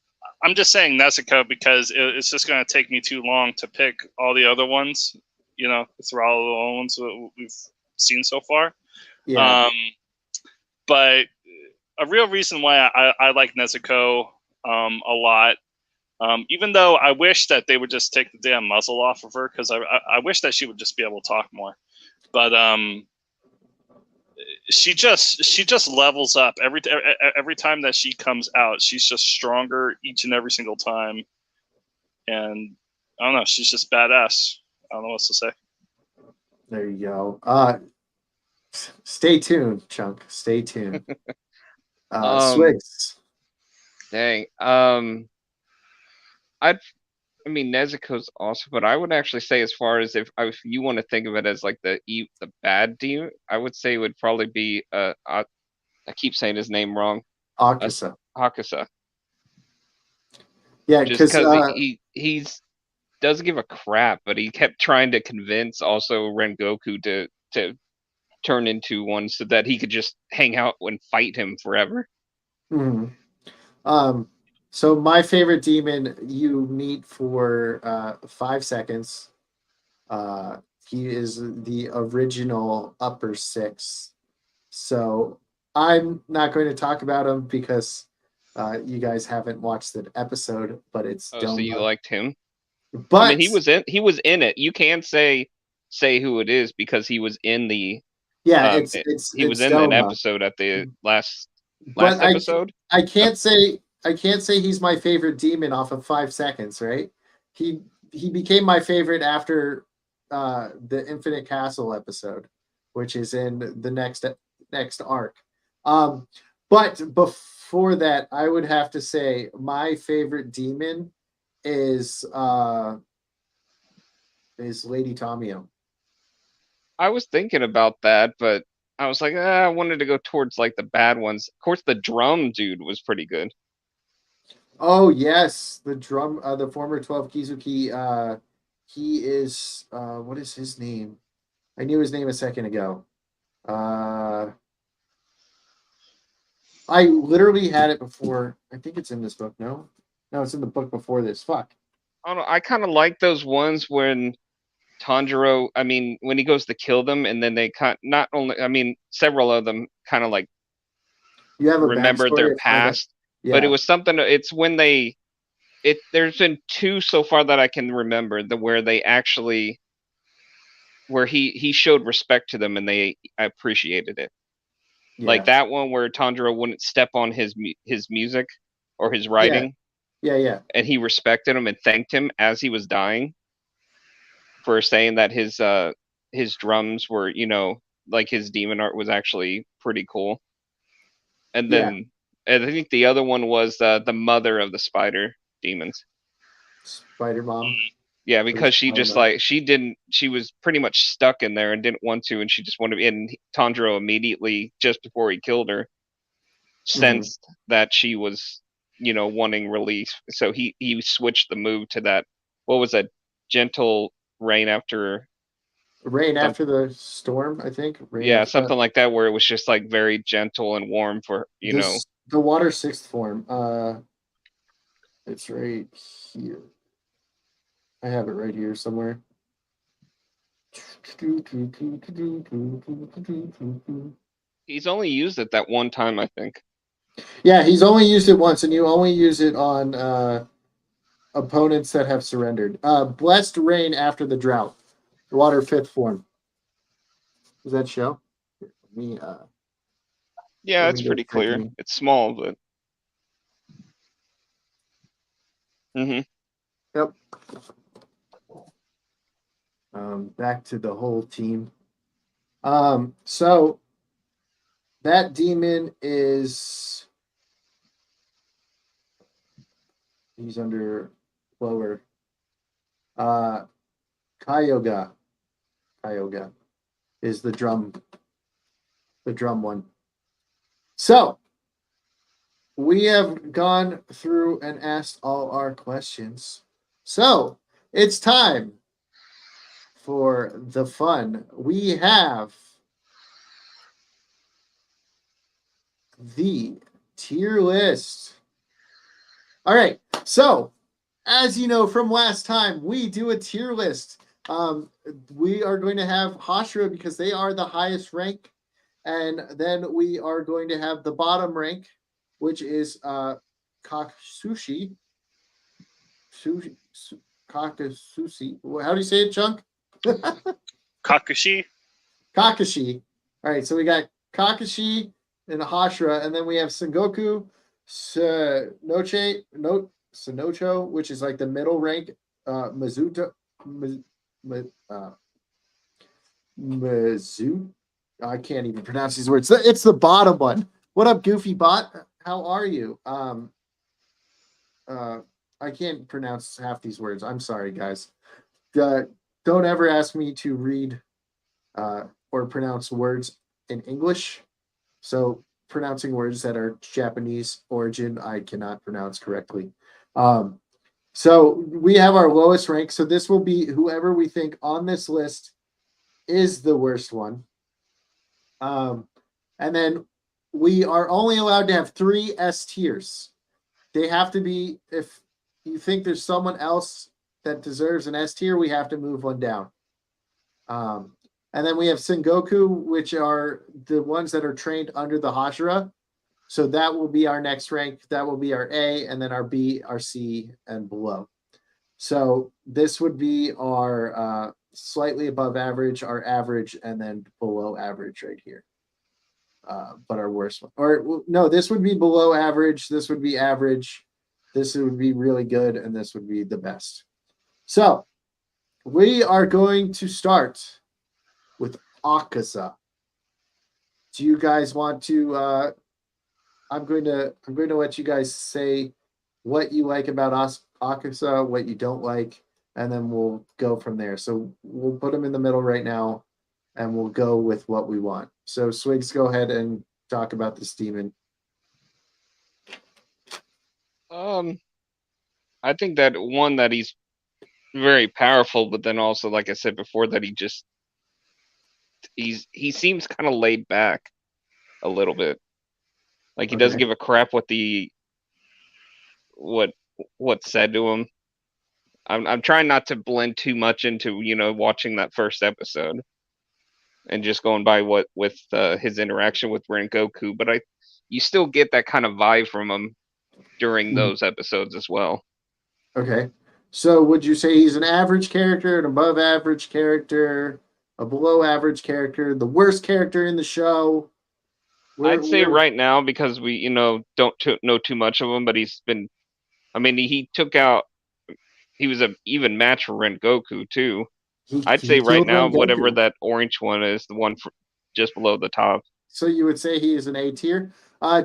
Speaker 3: I'm just saying Nezuko because it's just going to take me too long to pick all the other ones. You know, through all the ones that we've seen so far.
Speaker 1: Yeah.
Speaker 3: But a real reason why I like Nezuko a lot, even though I wish that they would just take the damn muzzle off of her, because I wish that she would just be able to talk more. But she just levels up every time that she comes out. She's just stronger each and every single time, and I don't know. She's just badass. I don't know what to say.
Speaker 1: There you go. Stay tuned, Chunk. Stay tuned. Swigs.
Speaker 2: Dang. I mean, Nezuko's awesome, but I would actually say, as far as if you want to think of it as like the bad demon, I would say it would probably be I keep saying his name wrong.
Speaker 1: Akusa.
Speaker 2: Hakusa.
Speaker 1: Yeah,
Speaker 2: Just
Speaker 1: because
Speaker 2: he's doesn't give a crap, but he kept trying to convince also Rengoku to turn into one so that he could just hang out and fight him forever.
Speaker 1: So my favorite demon you meet for 5 seconds. He is the original upper six. So I'm not going to talk about him because you guys haven't watched the episode, but it's
Speaker 2: Oh, so you liked him?
Speaker 1: But
Speaker 2: I mean, he was in it. You can say who it is because he was in the he was in that episode at the last episode.
Speaker 1: I can't say he's my favorite demon off of 5 seconds, right? He became my favorite after the Infinite Castle episode, which is in the next arc. But before that, I would have to say my favorite demon is Lady Tomio.
Speaker 2: I was thinking about that, but I was like, I wanted to go towards like the bad ones. Of course, the drum dude was pretty good.
Speaker 1: Oh yes, the former 12 Kizuki. He is what is his name? I knew his name a second ago. I literally had it before. I think it's in this book. No, it's in the book before this. Fuck.
Speaker 2: I don't know. I kind of like those ones when Tanjiro, I mean, when he goes to kill them, and then they not only, I mean, several of them kind of like
Speaker 1: you have
Speaker 2: remembered their past, but it was something. It's when there's been 2 so far that I can remember where they actually, where he showed respect to them and they appreciated it. Yeah. Like that one where Tanjiro wouldn't step on his music or his writing.
Speaker 1: Yeah.
Speaker 2: And he respected him and thanked him as he was dying for saying that his drums were, like his demon art was actually pretty cool. And then I think the other one was the mother of the spider demons.
Speaker 1: Spider Mom.
Speaker 2: Yeah, because she just she was pretty much stuck in there and didn't want to, and she just wanted, and Tanjiro immediately, just before he killed her, sensed that she was, wanting release. So he switched the move to that, what was that, gentle rain after
Speaker 1: the storm, I think.
Speaker 2: Something like that, where it was just like very gentle and warm for,
Speaker 1: the water 6th form. It's right here. I have it right here somewhere.
Speaker 2: He's only used it that one time, I think.
Speaker 1: Yeah, he's only used it once, and you only use it on opponents that have surrendered. Blessed rain after the drought. Water fifth form. Does that show? Let me
Speaker 2: Yeah,
Speaker 1: let
Speaker 2: it's
Speaker 1: me go
Speaker 2: pretty clear.
Speaker 1: checking.
Speaker 2: It's small, but. Mm-hmm.
Speaker 1: Yep. Back to the whole team. So that demon is he's under lower. Kyoga. Kyoga is the drum one. So we have gone through and asked all our questions. So it's time for the fun. We have the tier list. All right. So, as you know from last time, we do a tier list. We are going to have Hashira because they are the highest rank. And then we are going to have the bottom rank, which is Kakasushi. Kakasushi. How do you say it, Chunk?
Speaker 3: Kakashi.
Speaker 1: Kakashi. All right, so we got Kakashi and Hashira, and then we have Sengoku, Sonocho, which is like the middle rank, Mizuto, Mizu. I can't even pronounce these words. It's the bottom one. What up, Goofy Bot? How are you? I can't pronounce half these words. I'm sorry, guys. Don't ever ask me to read or pronounce words in English. So pronouncing words that are Japanese origin, I cannot pronounce correctly. So we have our lowest rank. So this will be whoever we think on this list is the worst one. And then we are only allowed to have 3 S tiers. They have to be, if you think there's someone else that deserves an S tier, we have to move one down. And then we have Sengoku, which are the ones that are trained under the Hashira. So that will be our next rank. That will be our A, and then our B, our C, and below. So this would be our slightly above average, our average, and then below average right here. But our worst one. Or no, this would be below average. This would be average. This would be really good, and this would be the best. So we are going to start with Akaza. Do you guys want to I'm going to let you guys say what you like about Akaza, what you don't like, and then we'll go from there. So we'll put them in the middle right now and we'll go with what we want. So Jswiggs, go ahead and talk about this demon.
Speaker 2: I think that one that he's very powerful, but then also, like I said before, that he seems kind of laid back a little bit. Like he doesn't give a crap what what's said to him. I'm trying not to blend too much into watching that first episode and just going by what with his interaction with Rengoku, but you still get that kind of vibe from him during those episodes as well.
Speaker 1: Okay. So would you say he's an average character, an above average character, a below average character, the worst character in the show?
Speaker 2: I'd say right now, because we don't know too much of him, but he was an even match for Rengoku too. I'd say right now, whatever that orange one is, the one just below the top.
Speaker 1: So you would say he is an A tier.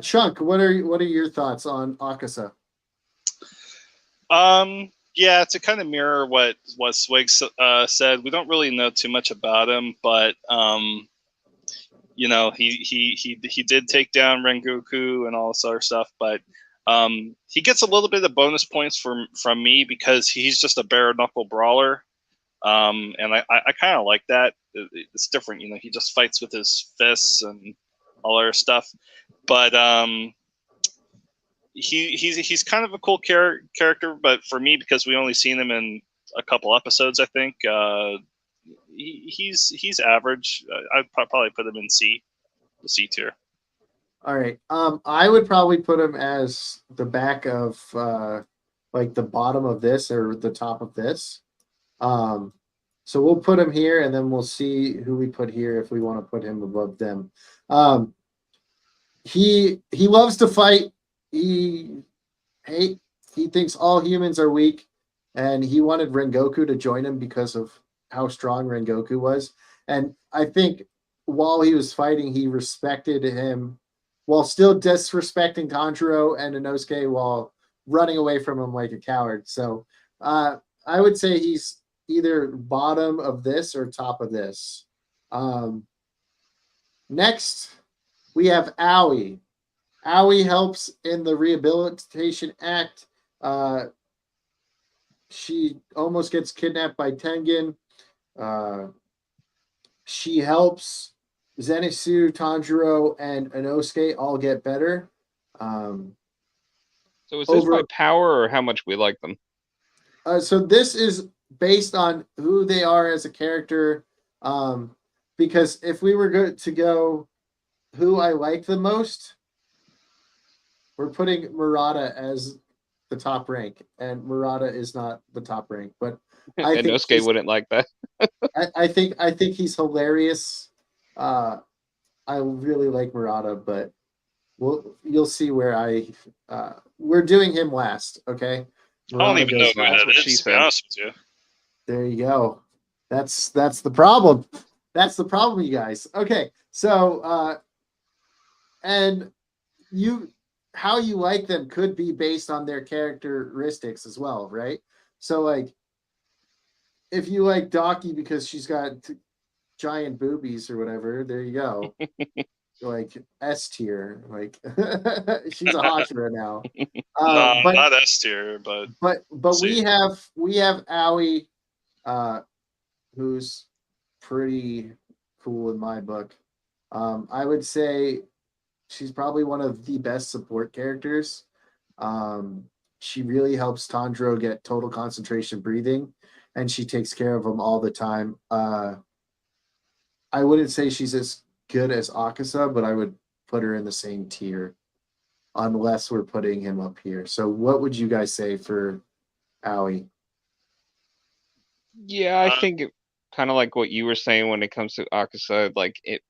Speaker 1: Chunk, what are your thoughts on Akaza?
Speaker 3: Yeah, to kind of mirror what Jswiggs said, we don't really know too much about him, but he did take down Rengoku and all this other stuff, but he gets a little bit of bonus points from me because he's just a bare knuckle brawler. And I kind of like that. It's different, he just fights with his fists and all other stuff, but he's kind of a cool character, but for me, because we only seen him in a couple episodes, I think he's average. I'd probably put him in C. C tier.
Speaker 1: All right. I would probably put him as the back of like the bottom of this or the top of this. So we'll put him here, and then we'll see who we put here if we want to put him above them. He loves to fight. He he thinks all humans are weak, and he wanted Rengoku to join him because of how strong Rengoku was. And I think while he was fighting, he respected him while still disrespecting Tanjiro and Inosuke while running away from him like a coward. So I would say he's either bottom of this or top of this. Next, we have Aoi. Aoi helps in the Rehabilitation Act. She almost gets kidnapped by Tengen. She helps Zenitsu, Tanjiro, and Inosuke all get better.
Speaker 2: So is this by power or how much we like them?
Speaker 1: So this is based on who they are as a character. Because if we were to go who I like the most, we're putting Murata as the top rank, and Murata is not the top rank. But I think
Speaker 2: Inosuke wouldn't like that.
Speaker 1: I think he's hilarious. I really like Murata, but you'll see where we're doing him last. Okay.
Speaker 3: I don't even know who that
Speaker 2: what
Speaker 3: is,
Speaker 2: she
Speaker 3: to be
Speaker 2: said.
Speaker 3: honest with you.
Speaker 1: There you go. That's the problem. That's the problem, you guys. Okay, so and how you like them could be based on their characteristics as well, right? So like, if you like Daki because she's got giant boobies or whatever, there you go. Like S tier, like she's a Hashira now.
Speaker 3: No, not S tier,
Speaker 1: but we have Aoi, who's pretty cool in my book. I would say she's probably one of the best support characters. She really helps Tanjiro get total concentration breathing, and she takes care of him all the time. I wouldn't say she's as good as Akaza, but I would put her in the same tier unless we're putting him up here. So what would you guys say for Aoi?
Speaker 2: Yeah, I think kind of like what you were saying when it comes to Akaza, like it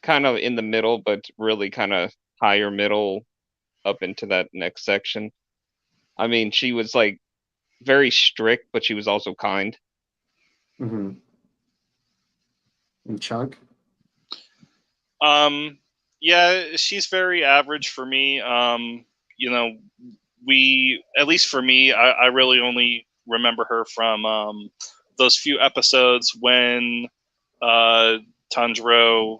Speaker 2: kind of in the middle, but really kind of higher middle up into that next section. I mean, she was like very strict, but she was also kind.
Speaker 1: Mm-hmm. And Chunk?
Speaker 3: Yeah, she's very average for me. You know, at least for me, I really only remember her from those few episodes when Tanjiro,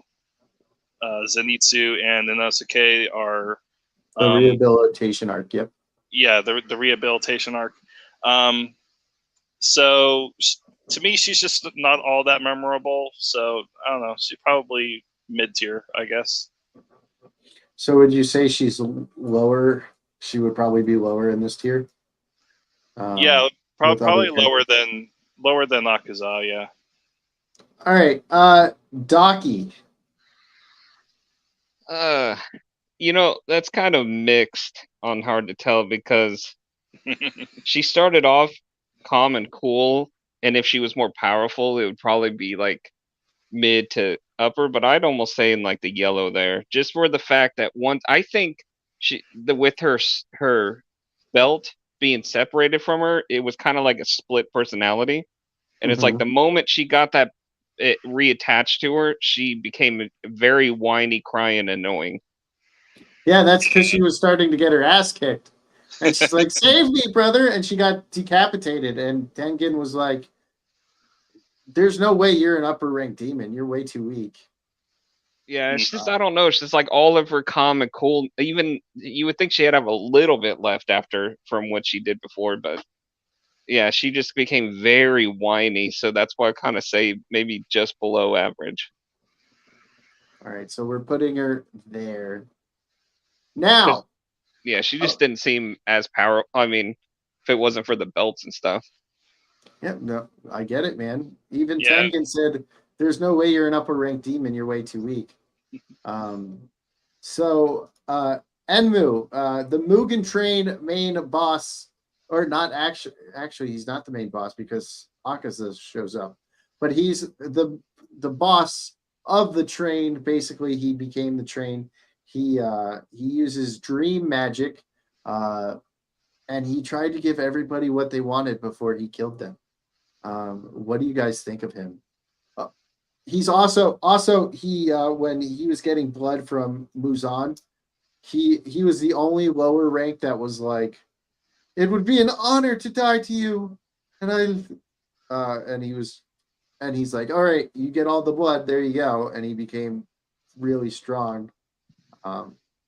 Speaker 3: Zenitsu, and Inosuke are
Speaker 1: the rehabilitation arc. Yep.
Speaker 3: Yeah, the rehabilitation arc. So to me, she's just not all that memorable. So I don't know. She's probably mid tier, I guess.
Speaker 1: So would you say she's lower? She would probably be lower in this tier.
Speaker 3: Yeah, probably lower than Akaza. Yeah.
Speaker 1: All right, Daki.
Speaker 2: You know, that's kind of mixed on hard to tell because she started off calm and cool, and if she was more powerful, it would probably be like mid to upper, but I'd almost say in like the yellow there, just for the fact that once I think with her belt being separated from her, it was kind of like a split personality, and it's like the moment she got that it reattached to her, she became very whiny, crying, annoying.
Speaker 1: Yeah, that's because she was starting to get her ass kicked, and she's like, "Save me, brother!" And she got decapitated, and Tengen was like, "There's no way you're an upper rank demon. You're way too weak."
Speaker 2: Yeah, it's just I don't know. It's just like all of her calm and cool. Even you would think she'd have a little bit left after from what she did before, but yeah, she just became very whiny. So that's why I kind of say maybe just below average.
Speaker 1: All right, so we're putting her there. Now,
Speaker 2: yeah, she just didn't seem as powerful. I mean, if it wasn't for the belts and stuff.
Speaker 1: Yeah, no, I get it, man. Even Tengen said, "There's no way you're an upper rank demon. You're way too weak." So Enmu, the Mugen Train main boss, or not actually he's not the main boss because Akaza shows up, but he's the boss of the train. Basically, he became the train. He uses dream magic, and he tried to give everybody what they wanted before he killed them. What do you guys think of him? He's also he when he was getting blood from Muzan, he was the only lower rank that was like, it would be an honor to die to you, and he's like, all right, you get all the blood, there you go, and he became really strong.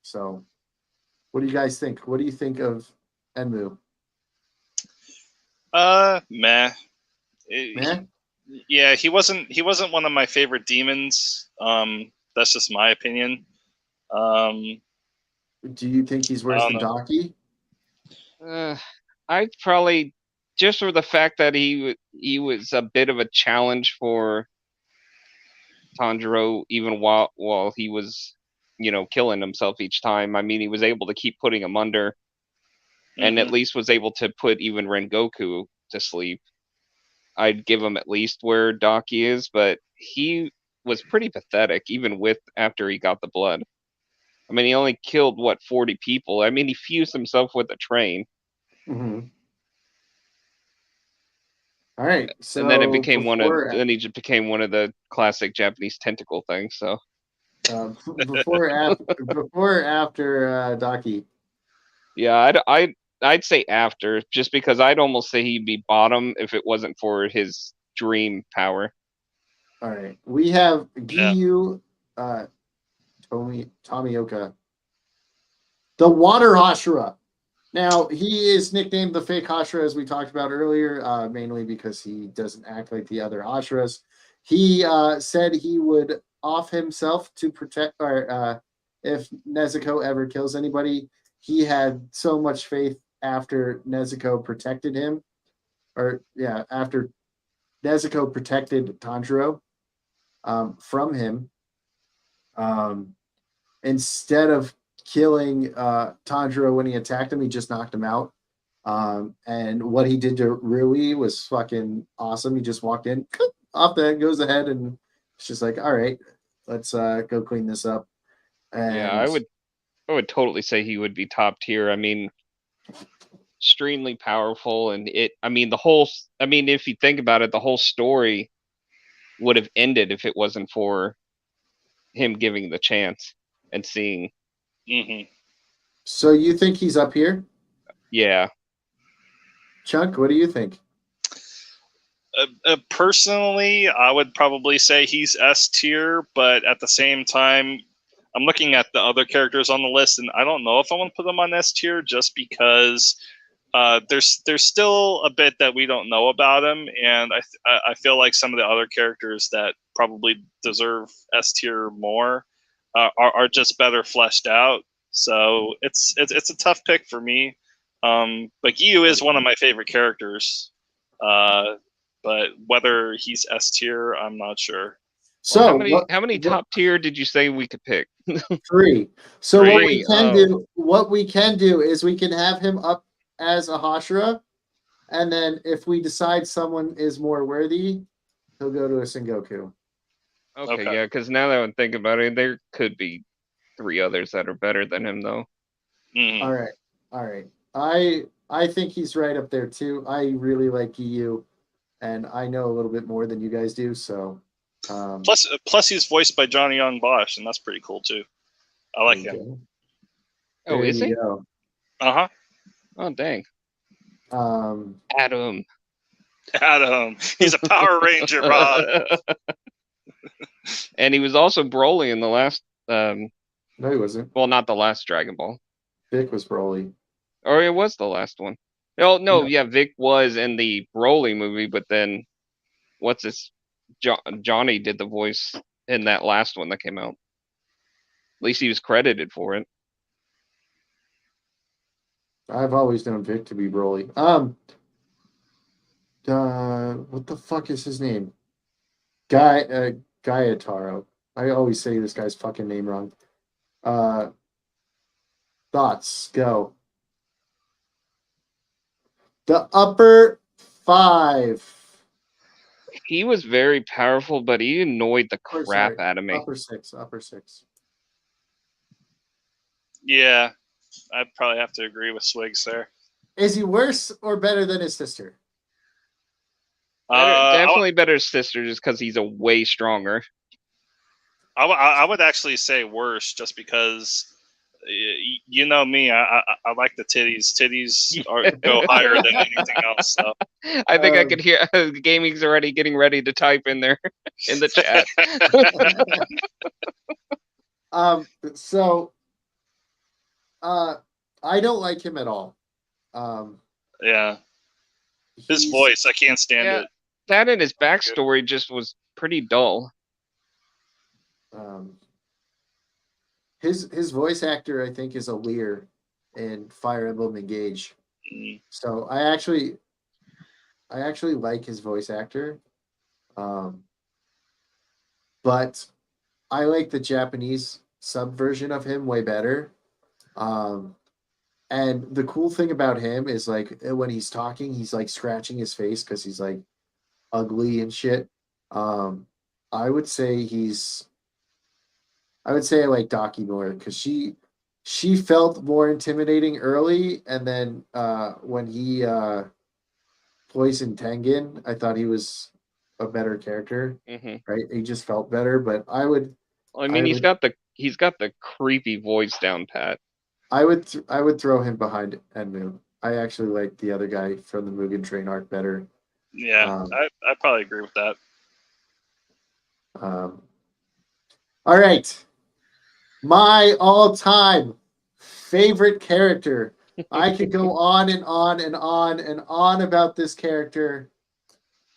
Speaker 1: So what do you guys think? What do you think of Enmu?
Speaker 3: Meh.
Speaker 1: Meh?
Speaker 3: Yeah, he wasn't one of my favorite demons. That's just my opinion.
Speaker 1: Do you think he's worse than Daki?
Speaker 2: I'd probably, just for the fact that he was a bit of a challenge for Tanjiro, even while he was, killing himself each time. I mean, he was able to keep putting him under, and at least was able to put even Rengoku to sleep. I'd give him at least where Daki is, but he was pretty pathetic, even after he got the blood. I mean, he only killed 40 people. I mean, he fused himself with a train.
Speaker 1: Mm-hmm. All right, so
Speaker 2: and then then he just became one of the classic Japanese tentacle things. So
Speaker 1: before after Daki.
Speaker 2: Yeah, I'd say after, just because I'd almost say he'd be bottom if it wasn't for his dream power.
Speaker 1: All right, we have Giyu Tomioka, the Water Hashira. Now, he is nicknamed the Fake Hashira, as we talked about earlier, mainly because he doesn't act like the other Hashiras. He said he would off himself to protect, or if Nezuko ever kills anybody. He had so much faith after Nezuko protected him, after Nezuko protected Tanjiro from him. Instead of killing Tanjiro when he attacked him, he just knocked him out. And what he did to Rui was fucking awesome. He just walked in, off the head, goes ahead, and it's just like, all right, let's go clean this up. And
Speaker 2: yeah, I would totally say he would be top tier. I mean, extremely powerful, and if you think about it, the whole story would have ended if it wasn't for him giving the chance and seeing.
Speaker 3: Mm-hmm.
Speaker 1: So you think he's up here?
Speaker 2: Yeah.
Speaker 1: Chunk, what do you think?
Speaker 3: Personally, I would probably say he's S tier, but at the same time, I'm looking at the other characters on the list, and I don't know if I want to put them on S tier just because there's still a bit that we don't know about him, and I feel like some of the other characters that probably deserve S tier more are just better fleshed out. So it's a tough pick for me. But Giyu is one of my favorite characters. But whether he's S tier, I'm not sure.
Speaker 1: So
Speaker 2: how many top tier did you say we could pick?
Speaker 1: 3. So
Speaker 2: Three.
Speaker 1: what we can do is we can have him up as a Hashira, and then if we decide someone is more worthy, he'll go to a Sengoku.
Speaker 2: Okay. Yeah, because now that I'm thinking about it, there could be 3 others that are better than him, though.
Speaker 3: Mm-hmm.
Speaker 1: All right. I think he's right up there too. I really like Giyu, and I know a little bit more than you guys do. So,
Speaker 3: plus he's voiced by Johnny Young Bosch, and that's pretty cool too. I like him.
Speaker 2: Oh, is he?
Speaker 3: Uh-huh.
Speaker 2: Oh, dang.
Speaker 1: Adam.
Speaker 3: He's a Power Ranger, Rob.
Speaker 2: And he was also Broly in the last.
Speaker 1: No, he wasn't.
Speaker 2: Well, not the last Dragon Ball.
Speaker 1: Vic was Broly.
Speaker 2: Or it was the last one. Oh, no, yeah, Vic was in the Broly movie, but then Johnny did the voice in that last one that came out. At least he was credited for it.
Speaker 1: I've always known Vic to be Broly. What the fuck is his name? Gaiataro. I always say this guy's fucking name wrong. Thoughts, go. The upper 5.
Speaker 2: He was very powerful, but he annoyed the
Speaker 1: Or,
Speaker 2: crap
Speaker 1: sorry,
Speaker 2: out of me.
Speaker 1: upper 6. Upper 6.
Speaker 3: Yeah, I'd probably have to agree with Jswiggs there.
Speaker 1: Is he worse or better than his sister?
Speaker 2: Definitely better sister, just because he's a way stronger.
Speaker 3: I would actually say worse, just because you know me. I like the titties. Titties go higher than anything else. So.
Speaker 2: I think I could hear Gaming's already getting ready to type in there in the chat.
Speaker 1: So I don't like him at all.
Speaker 3: Yeah, his voice, I can't stand it.
Speaker 2: That and his backstory just was pretty dull.
Speaker 1: His voice actor, I think, is a Lear in Fire Emblem Engage. So I actually like his voice actor. But I like the Japanese sub version of him way better. And the cool thing about him is, like, when he's talking, he's like scratching his face because he's like ugly and shit. I would say I like Daki more because she felt more intimidating early, and then when he poisoned Tengen, I thought he was a better character. Right? He just felt better, but I mean,
Speaker 2: he's got the creepy voice down pat.
Speaker 1: I would throw him behind Enmu. I actually like the other guy from the Mugen Train arc better.
Speaker 3: Yeah, I probably agree with that.
Speaker 1: All right. My all-time favorite character. I could go on and on and on and on about this character.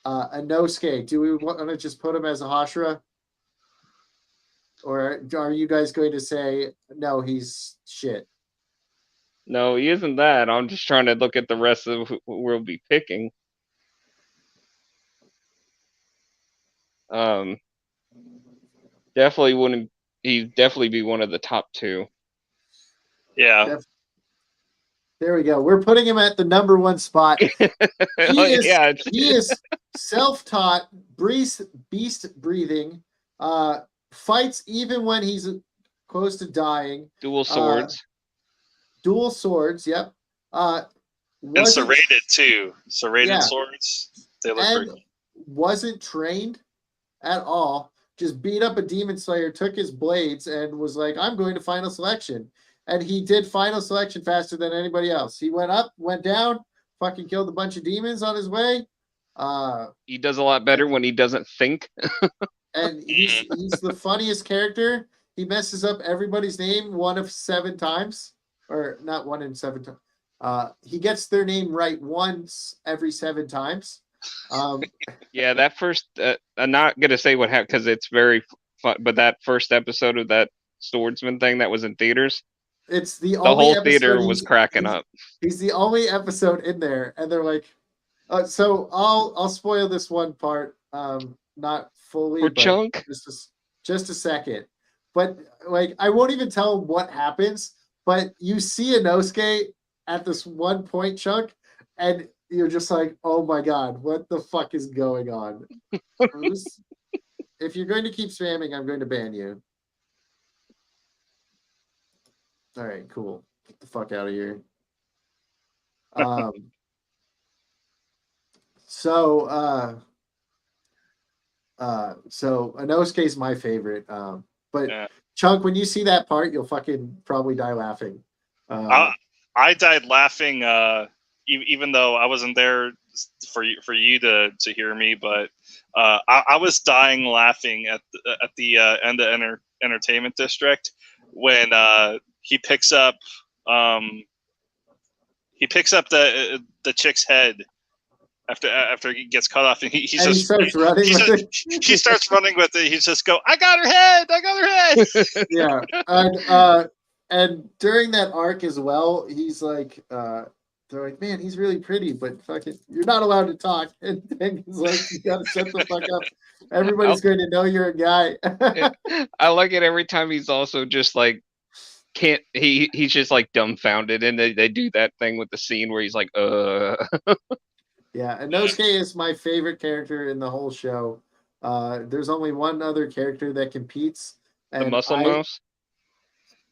Speaker 1: Inosuke. Do we want to just put him as a Hashira? Or are you guys going to say, no, he's shit?
Speaker 2: No, he isn't that. I'm just trying to look at the rest of who we'll be picking. Definitely wouldn't. He'd definitely be one of the top 2.
Speaker 3: Yeah.
Speaker 1: There we go. We're putting him at the number 1 spot. He is self-taught, beast breathing, fights even when he's close to dying.
Speaker 2: Dual swords.
Speaker 1: Yep.
Speaker 3: And serrated too. Serrated swords. They look pretty.
Speaker 1: Wasn't trained at all. Just beat up a demon slayer, took his blades, and was like, I'm going to final selection. And he did final selection faster than anybody else. He went up, went down, fucking killed a bunch of demons on his way.
Speaker 2: He does a lot better when he doesn't think.
Speaker 1: And he's the funniest character. He messes up everybody's name 1 of 7 times. Or not 1 in 7 times. He gets their name right once every 7 times.
Speaker 2: Yeah, that first. I'm not gonna say what happened because it's very fun. But that first episode of that swordsman thing that was in theaters,
Speaker 1: it's the
Speaker 2: whole theater was cracking up.
Speaker 1: He's the only episode in there, and they're like, so I'll spoil this one part, not fully,
Speaker 2: for
Speaker 1: but
Speaker 2: Chunk.
Speaker 1: Just a second. But like, I won't even tell what happens. But you see Inosuke at this one point, Chunk, and you're just like, oh my god, what the fuck is going on? If you're going to keep spamming, I'm going to ban you. All right, cool. Get the fuck out of here. So Inosuke is my favorite. But Chunk, when you see that part, you'll fucking probably die laughing.
Speaker 3: I died laughing, even though I wasn't there for you to hear me. But I was dying laughing at the end of Entertainment District when he picks up the chick's head after he gets cut off, and he starts running with it. He starts running with it. He's just go, I got her head.
Speaker 1: Yeah, and during that arc as well, he's like they're like, man, he's really pretty, but fucking, you're not allowed to talk. And Tengen's like, you gotta shut the fuck up. Everybody's going to know you're a guy.
Speaker 2: I like it every time he's also just like he's just like dumbfounded, and they do that thing with the scene where he's like
Speaker 1: Yeah, Inosuke is my favorite character in the whole show. There's only one other character that competes,
Speaker 2: the
Speaker 1: and
Speaker 2: muscle mouse.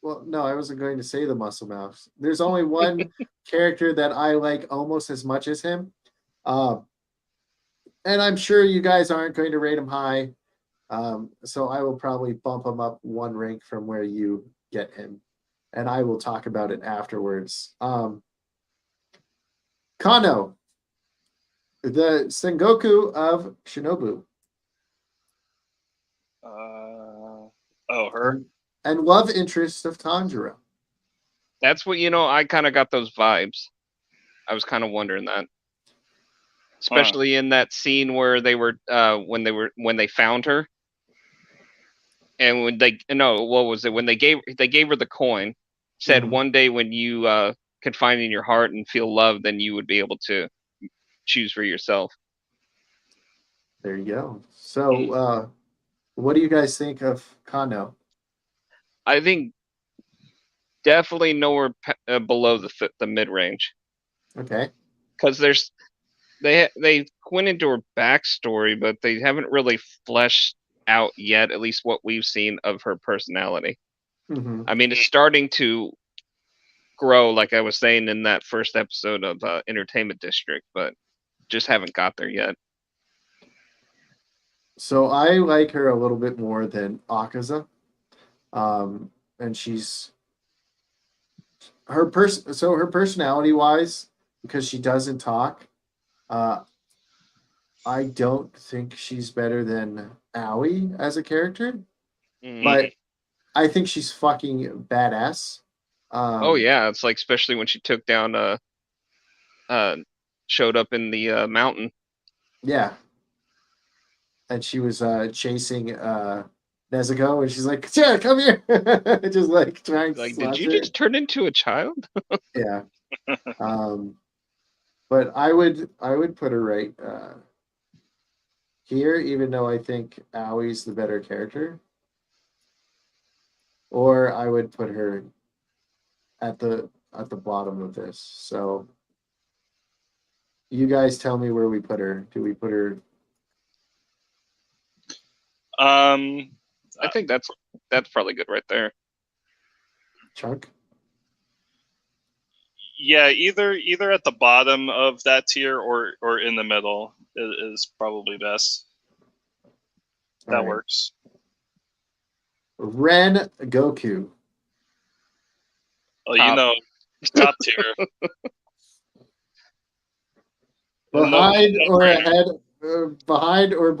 Speaker 1: well, no, I wasn't going to say the muscle mouse. There's only one character that I like almost as much as him. And I'm sure you guys aren't going to rate him high. So I will probably bump him up one rank from where you get him. And I will talk about it afterwards. Kano, the Sengoku of Shinobu.
Speaker 3: Her.
Speaker 1: And love interest of Tanjiro.
Speaker 2: That's what I kind of got those vibes. I was kind of wondering that, especially in that scene where they were when they found her, and when what was it when they gave her the coin, said one day when you could find in your heart and feel love, then you would be able to choose for yourself.
Speaker 1: There you go. So, what do you guys think of Kano?
Speaker 2: I think definitely nowhere below the mid range.
Speaker 1: Okay.
Speaker 2: Because they went into her backstory, but they haven't really fleshed out yet, at least what we've seen of her personality.
Speaker 1: Mm-hmm.
Speaker 2: I mean, it's starting to grow, like I was saying in that first episode of Entertainment District, but just haven't got there yet.
Speaker 1: So I like her a little bit more than Akaza. And she's her personality wise, because she doesn't talk, I don't think she's better than Aoi as a character, but I think she's fucking badass.
Speaker 2: Oh yeah, it's like especially when she took down showed up in the mountain.
Speaker 1: Yeah. And she was chasing Nezuko, and she's like, "Yeah, come here!" Just like trying to
Speaker 2: Like,
Speaker 1: slash
Speaker 2: did you
Speaker 1: her.
Speaker 2: just turn into a child?
Speaker 1: Yeah. But I would put her right here, even though I think Aoi's the better character. Or I would put her at the bottom of this. So you guys tell me where we put her. Do we put her?
Speaker 2: I think that's probably good right there.
Speaker 1: Chunk?
Speaker 3: Yeah, either at the bottom of that tier or in the middle is probably best. That
Speaker 1: right.
Speaker 3: works.
Speaker 1: Ren Goku.
Speaker 3: Oh, top tier.
Speaker 1: Behind or ahead, behind or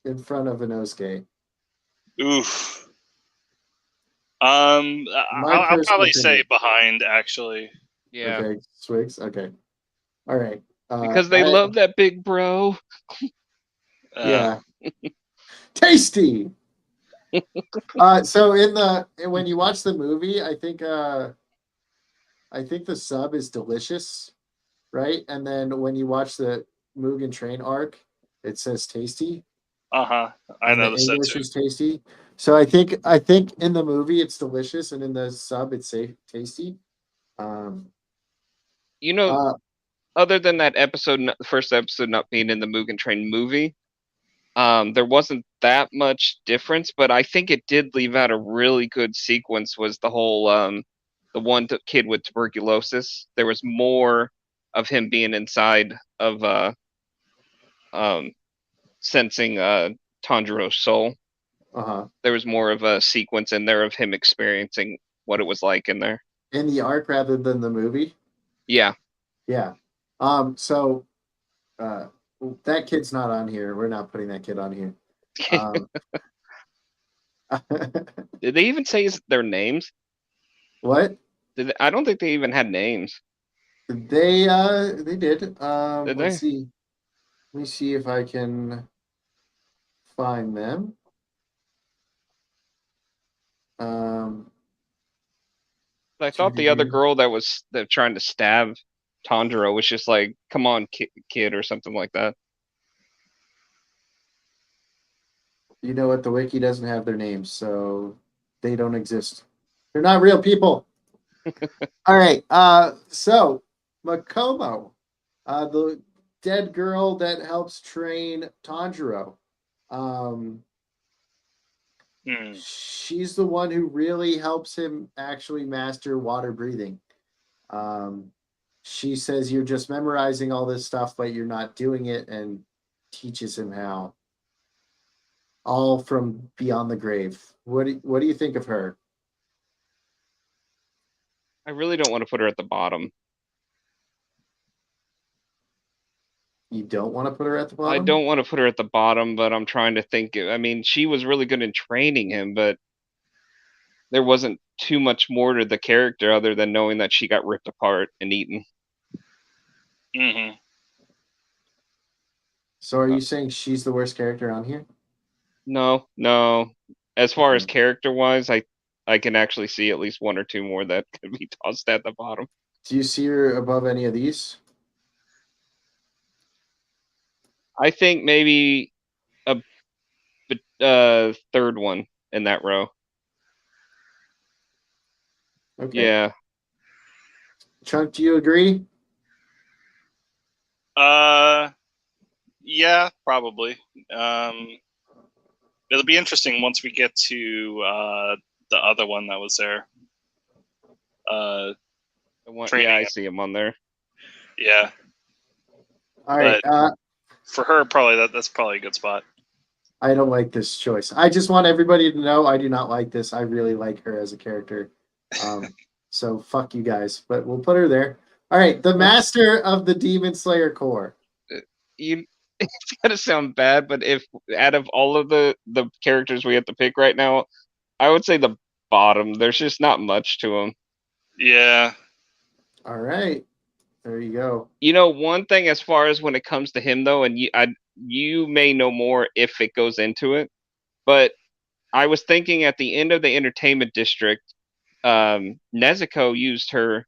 Speaker 1: in front of Inosuke.
Speaker 3: Oof. I'll probably say behind, actually.
Speaker 2: Yeah.
Speaker 1: Okay, Jswiggs. Okay. All right.
Speaker 2: Because they love that big bro.
Speaker 1: Yeah. Tasty. So when you watch the movie, I think the sub is delicious, right? And then when you watch the Mugen Train arc, it says tasty.
Speaker 3: I noticed that too.
Speaker 1: English is tasty. So I think in the movie it's delicious, and in the sub it's tasty.
Speaker 2: Other than that episode, the first episode not being in the Mugen Train movie, there wasn't that much difference, but I think it did leave out a really good sequence. Was the whole the one kid with tuberculosis? There was more of him being inside of sensing Tanjiro's soul. There was more of a sequence in there of him experiencing what it was like in there.
Speaker 1: In the arc rather than the movie?
Speaker 2: Yeah.
Speaker 1: Yeah. So that kid's not on here. We're not putting that kid on here.
Speaker 2: Did they even say their names?
Speaker 1: What?
Speaker 2: I don't think they even had names.
Speaker 1: They did.
Speaker 2: Did
Speaker 1: Let's
Speaker 2: they?
Speaker 1: see. Let me see if I can find them.
Speaker 2: I thought the other girl that trying to stab Tanjiro was just like, "Come on, kid," or something like that.
Speaker 1: You know what? The wiki doesn't have their names, so they don't exist. They're not real people. All right. So Makomo, the dead girl that helps train Tanjiro. She's the one who really helps him actually master water breathing. She says you're just memorizing all this stuff, but you're not doing it, and teaches him how. All from beyond the grave. What do you think of her?
Speaker 2: I really don't want to put her at the bottom.
Speaker 1: You don't want to put her at the bottom?
Speaker 2: I don't want to put her at the bottom, but I'm trying to think. I mean, she was really good in training him, but there wasn't too much more to the character other than knowing that she got ripped apart and eaten.
Speaker 3: Mm-hmm.
Speaker 1: So are you saying she's the worst character on here?
Speaker 2: No. As far as character-wise, I can actually see at least one or two more that could be tossed at the bottom.
Speaker 1: Do you see her above any of these?
Speaker 2: I think maybe a third one in that row.
Speaker 1: Okay.
Speaker 2: Yeah.
Speaker 1: Chunk, do you agree?
Speaker 3: Yeah, probably. It'll be interesting once we get to the other one that was there.
Speaker 2: I see him on there.
Speaker 3: Yeah.
Speaker 1: All right.
Speaker 3: For her, probably that's probably a good spot.
Speaker 1: I don't like this choice. I just want everybody to know I do not like this. I really like her as a character. So fuck you guys, but we'll put her there. All right, the master of the Demon Slayer Corps.
Speaker 2: It's gonna sound bad, but if out of all of the characters we have to pick right now, I would say the bottom. There's just not much to them.
Speaker 3: Yeah.
Speaker 1: All right, there you go.
Speaker 2: You know, one thing as far as when it comes to him though, and you may know more if it goes into it, but I was thinking at the end of the entertainment district, Nezuko used her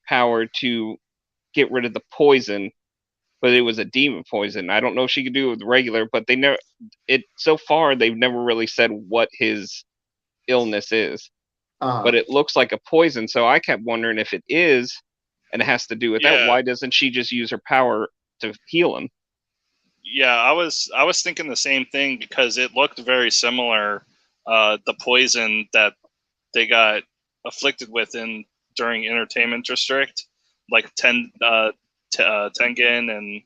Speaker 2: power to get rid of the poison, but it was a demon poison. I don't know if she could do it with regular, but they never. So far they've never really said what his illness is, but it looks like a poison. So I kept wondering if it is, and it has to do with that. Why doesn't she just use her power to heal him?
Speaker 3: Yeah, I was thinking the same thing because it looked very similar. The poison that they got afflicted with during entertainment district, like Tengen and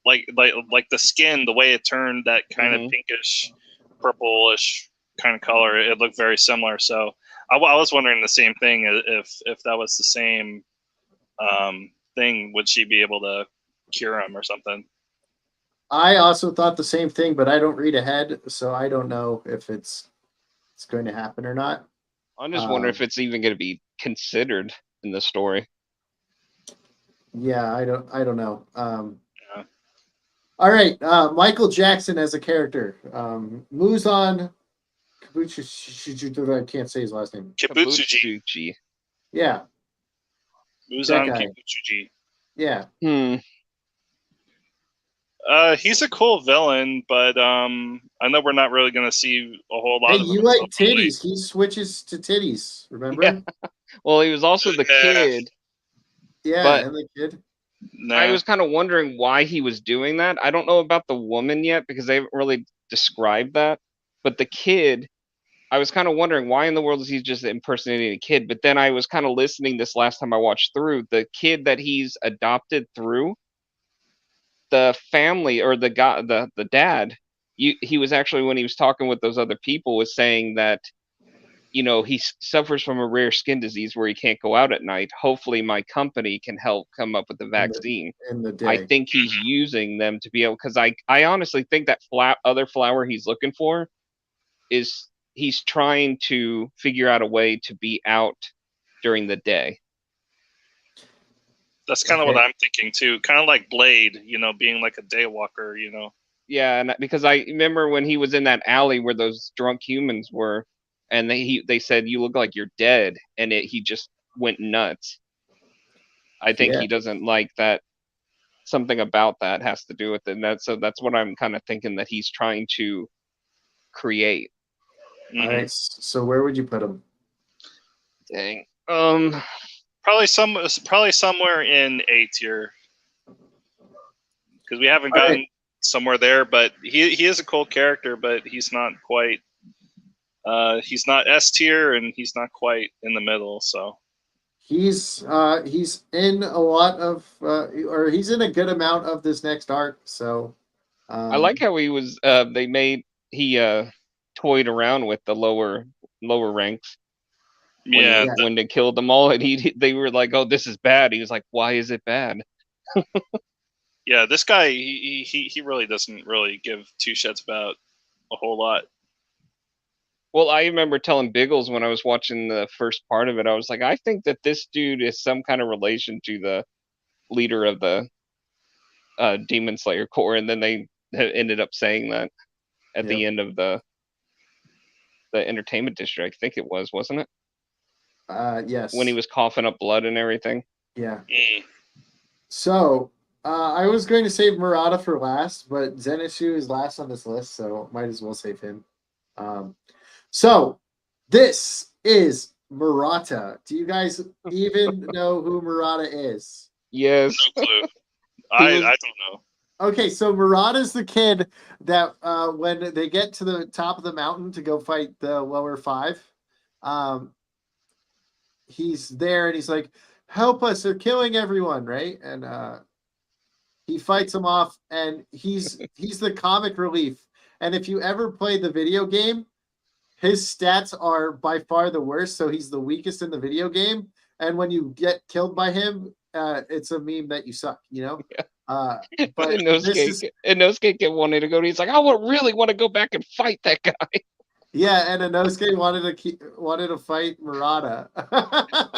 Speaker 3: like the skin, the way it turned, that kind of pinkish, purplish kind of color, it looked very similar. So I was wondering the same thing, if that was the same thing, would she be able to cure him or something?
Speaker 1: I also thought the same thing, but I don't read ahead, so I don't know if it's going to happen or not.
Speaker 2: I'm just wondering if it's even going to be considered in the story.
Speaker 1: Yeah, I don't know. All right, Michael Jackson as a character. Muzan Kibutsuji. I can't say his last name.
Speaker 3: Kibutsuji.
Speaker 1: Yeah.
Speaker 3: Muzan Kibutsuji.
Speaker 1: Yeah.
Speaker 3: He's a cool villain, but I know we're not really going to see a whole lot of him.
Speaker 1: You like titties. He switches to titties, remember?
Speaker 2: Yeah. Well, he was also the kid.
Speaker 1: Yeah, and the kid.
Speaker 2: I was kind of wondering why he was doing that. I don't know about the woman yet because they haven't really described that. But the kid, I was kind of wondering why in the world is he just impersonating a kid? But then I was kind of listening this last time I watched through. The kid that he's adopted through, the family or the guy, the dad, he was actually, when he was talking with those other people, was saying that, you know, he suffers from a rare skin disease where he can't go out at night. Hopefully my company can help come up with the vaccine.
Speaker 1: In the day.
Speaker 2: I think he's using them to be able, because I honestly think that other flower he's looking for is he's trying to figure out a way to be out during the day.
Speaker 3: That's kind of what I'm thinking too. Kind of like Blade, you know, being like a day walker, you know.
Speaker 2: Yeah, and because I remember when he was in that alley where those drunk humans were, and they said you look like you're dead, and he just went nuts. I think
Speaker 1: Yeah.
Speaker 2: he doesn't like that. Something about that has to do with it, and that's what I'm kind of thinking that he's trying to create.
Speaker 1: All right. So where would you put him?
Speaker 2: Dang.
Speaker 3: Probably somewhere in A tier, because we haven't gotten somewhere there. But he is a cool character, but he's not quite. He's not S tier, and he's not quite in the middle. So
Speaker 1: He's in a lot of or he's in a good amount of this next arc. So
Speaker 2: I like how he was. He toyed around with the lower ranks. When they killed them all, and they were like, "Oh, this is bad." He was like, "Why is it bad?"
Speaker 3: Yeah, this guy he really doesn't really give two shits about a whole lot.
Speaker 2: Well, I remember telling Biggles when I was watching the first part of it, I was like, I think that this dude is some kind of relation to the leader of the Demon Slayer Corps, and then they ended up saying that at the end of the entertainment district. I think it was, wasn't it?
Speaker 1: Yes.
Speaker 2: When he was coughing up blood and everything.
Speaker 1: Yeah. So I was going to save Murata for last, but Zenitsu is last on this list, so might as well save him. So this is Murata. Do you guys even know who Murata is?
Speaker 2: Yes.
Speaker 3: No clue. I don't know.
Speaker 1: Okay, so Murata's the kid that when they get to the top of the mountain to go fight the lower five, he's there and he's like, help us, they're killing everyone, right? And he fights them off, and he's the comic relief. And if you ever play the video game, his stats are by far the worst, so he's the weakest in the video game. And when you get killed by him, it's a meme that you suck, you know?
Speaker 2: Yeah.
Speaker 1: But
Speaker 2: Inosuke wanted to go. He's like, I really want to go back and fight that guy.
Speaker 1: Yeah, and Inosuke wanted to fight Murata.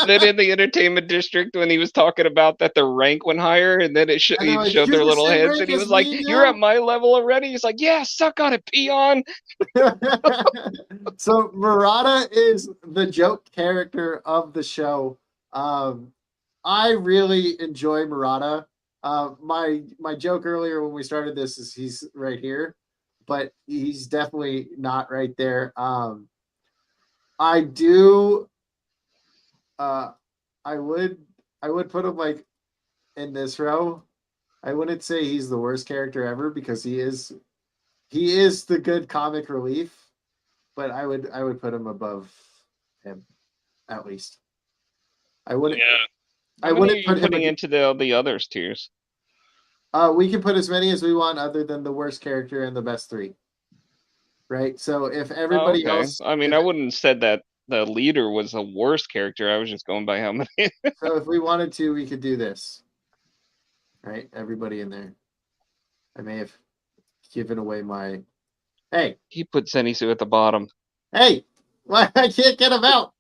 Speaker 2: Then in the entertainment district, when he was talking about that the rank went higher, and then he showed their little heads, and he was like, "You're at my level already." He's like, "Yeah, suck on it, peon."
Speaker 1: So Murata is the joke character of the show. I really enjoy Murata. My joke earlier when we started this is he's right here, but he's definitely not right there. I do. I would put him like in this row. I wouldn't say he's the worst character ever because he is the good comic relief, but I would put him above him at least. I wouldn't.
Speaker 2: Yeah.
Speaker 1: I wouldn't
Speaker 2: put
Speaker 1: put him
Speaker 2: putting into the others tiers.
Speaker 1: We can put as many as we want, other than the worst character and the best three. Right. So if everybody else,
Speaker 2: I mean, I wouldn't have said that the leader was the worst character. I was just going by how many.
Speaker 1: So if we wanted to, we could do this. Right, everybody in there. I may have given away my. Hey.
Speaker 2: He put Zenitsu at the bottom. Hey,
Speaker 1: why I can't get him out?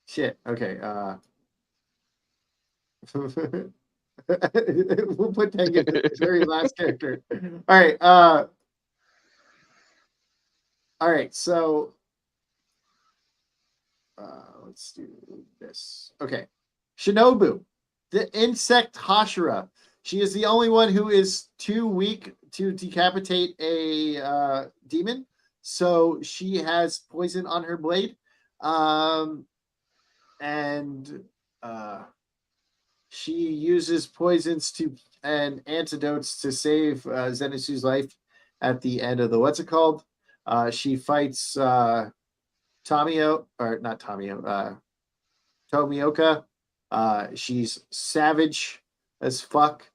Speaker 1: Shit. Okay. We'll put Tengen the very last character. All right. All right. So let's do this. Okay. Shinobu, the insect Hashira. She is the only one who is too weak to decapitate a demon. So she has poison on her blade. And she uses poisons and antidotes to save Zenitsu's life at the end of the what's it called? She fights Tomioka. She's savage as fuck.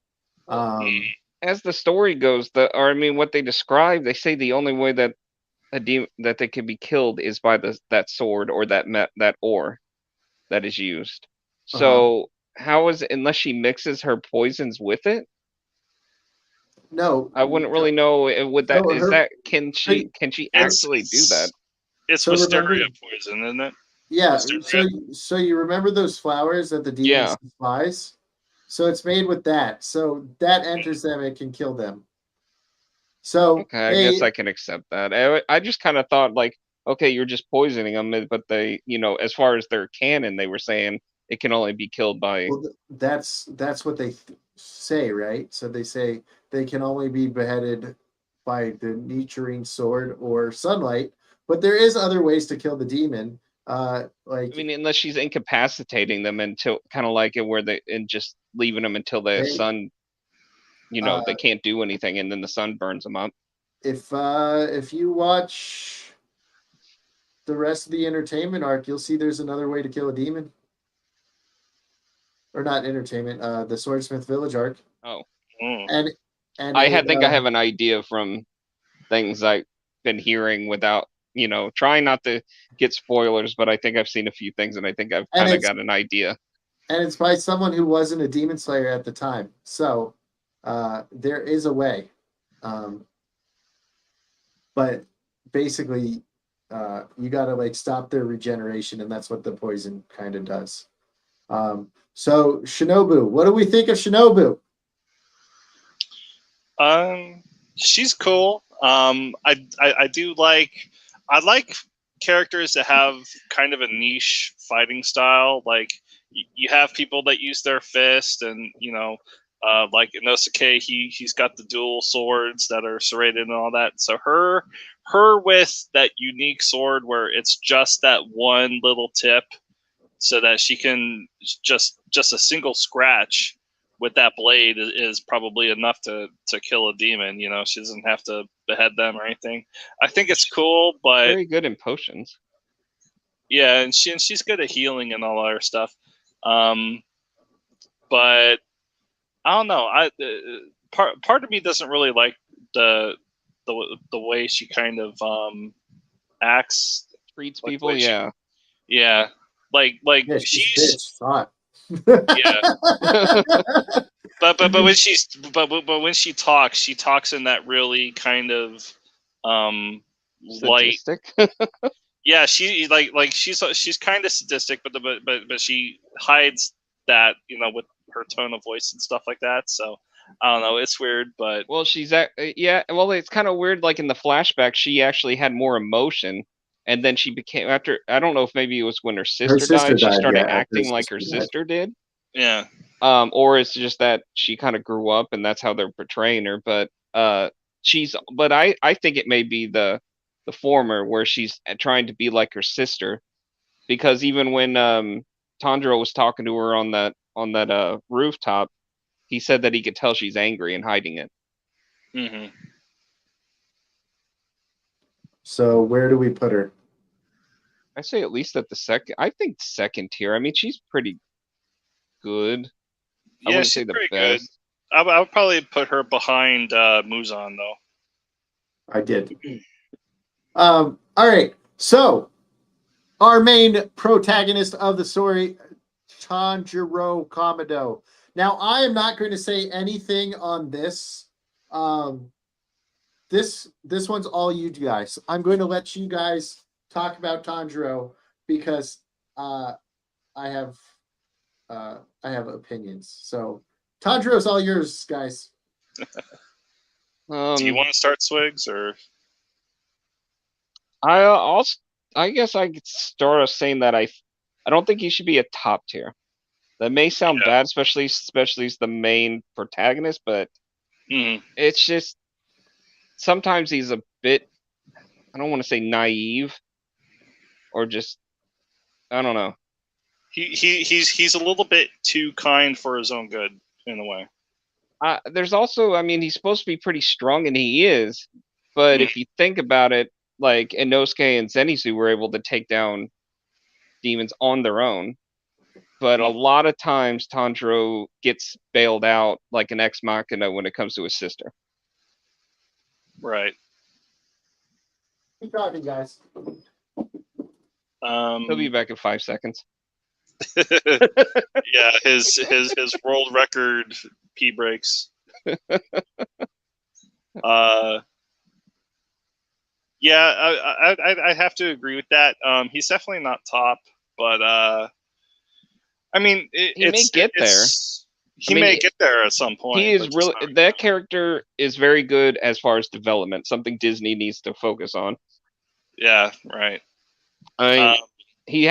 Speaker 2: As the story goes, what they describe, they say the only way that that they can be killed is by that sword or that ore that is used. So how is it, unless she mixes her poisons with it?
Speaker 1: No,
Speaker 2: I wouldn't really know. Can she actually do that?
Speaker 3: It's wisteria poison, isn't it?
Speaker 1: Yeah. So you remember those flowers that the demon despise? So it's made with that. So that enters them and can kill them. So
Speaker 2: Okay, I guess I can accept that. I just kind of thought like, okay, you're just poisoning them, but they, as far as their canon, they were saying it can only be killed by.
Speaker 1: well, that's what they say, right? So they say they can only be beheaded by the Nichirin sword or sunlight, but there is other ways to kill the demon. Like
Speaker 2: I mean, unless she's incapacitating them until kind of like it where and just leaving them until the
Speaker 1: Hey.
Speaker 2: sun, they can't do anything, and then the sun burns them up.
Speaker 1: if you watch the rest of the entertainment arc, you'll see there's another way to kill a demon. Or not entertainment, the Swordsmith Village arc.
Speaker 2: Oh,
Speaker 1: and
Speaker 2: I think I have an idea from things I've been hearing without, trying not to get spoilers, but I think I've seen a few things, and I think I've kind of got an idea.
Speaker 1: And it's by someone who wasn't a demon slayer at the time, so there is a way. But basically, you got to like stop their regeneration, and that's what the poison kind of does. So Shinobu, what do we think of Shinobu?
Speaker 3: She's cool. I do like. I like characters that have kind of a niche fighting style. Like you have people that use their fist, and like Inosuke, he's got the dual swords that are serrated and all that. So her with that unique sword where it's just that one little tip, so that she can just a single scratch with that blade is probably enough to kill a demon. She doesn't have to behead them or anything. I think it's cool, but
Speaker 2: very good in potions.
Speaker 3: Yeah, and she's good at healing and all that stuff. But I don't know. Part of me doesn't really like the way she kind of acts,
Speaker 2: treats people. Yeah.
Speaker 3: Yeah, like
Speaker 1: Yeah,
Speaker 3: she's
Speaker 1: hot.
Speaker 3: Yeah. but when when she talks in that really kind of light.
Speaker 2: Sadistic.
Speaker 3: Yeah, she's kind of sadistic, but she hides that with her tone of voice and stuff like that. So I don't know, it's weird, but
Speaker 2: well, well, it's kind of weird. Like in the flashback, she actually had more emotion, and then she became after. I don't know if maybe it was when her sister died. She started acting like her sister did.
Speaker 3: Yeah.
Speaker 2: Or it's just that she kind of grew up, and that's how they're portraying her. But I think it may be the former, where she's trying to be like her sister, because even when Tanjiro was talking to her on that rooftop, he said that he could tell she's angry and hiding it.
Speaker 3: Mm-hmm.
Speaker 1: So where do we put her?
Speaker 2: I say at least at the second. I think second tier. I mean, she's pretty good.
Speaker 3: Yeah,
Speaker 2: I wouldn't
Speaker 3: she's
Speaker 2: say the
Speaker 3: pretty
Speaker 2: best.
Speaker 3: good. I would probably put her behind Muzan though.
Speaker 1: I did. All right. So our main protagonist of the story, Tanjiro Kamado. Now, I am not going to say anything on this. This one's all you guys. I'm going to let you guys talk about Tanjiro because I have opinions. So Tanjiro's all yours, guys.
Speaker 3: Do you want to start, Jswiggs, or?
Speaker 2: I guess I could start off saying that I don't think he should be a top tier. That may sound bad, especially as the main protagonist, but it's just sometimes he's a bit, I don't want to say naive, or just, I don't know.
Speaker 3: He's a little bit too kind for his own good in a way.
Speaker 2: There's also, I mean, he's supposed to be pretty strong, and he is, but if you think about it, like Inosuke and Zenitsu were able to take down demons on their own, but a lot of times Tanjiro gets bailed out like an ex machina when it comes to his sister.
Speaker 3: Right.
Speaker 1: Keep talking, guys.
Speaker 2: He'll be back in 5 seconds.
Speaker 3: Yeah, his world record pee breaks. Yeah, I have to agree with that. He's definitely not top, but I mean,
Speaker 2: he may get there.
Speaker 3: he
Speaker 2: mean,
Speaker 3: may get there at some point.
Speaker 2: he is
Speaker 3: but just
Speaker 2: really
Speaker 3: not-
Speaker 2: that character is very good as far as development. Something Disney needs to focus on.
Speaker 3: Yeah, right.
Speaker 2: I mean,
Speaker 3: Um,
Speaker 2: he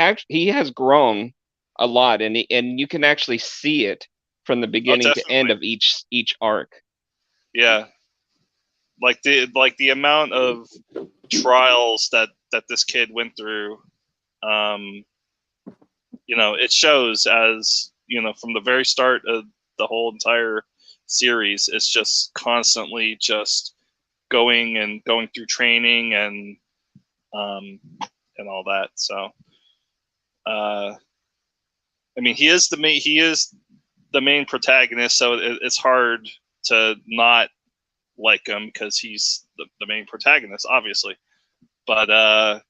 Speaker 2: has grown a lot, and you can actually see it from the beginning to end of each arc.
Speaker 3: Yeah, like the amount of trials that this kid went through. It shows as from the very start of the whole entire series. It's just constantly just going through training and all that. So, I mean, he is the main protagonist, so it's hard to not like him because he's the main protagonist, obviously. But I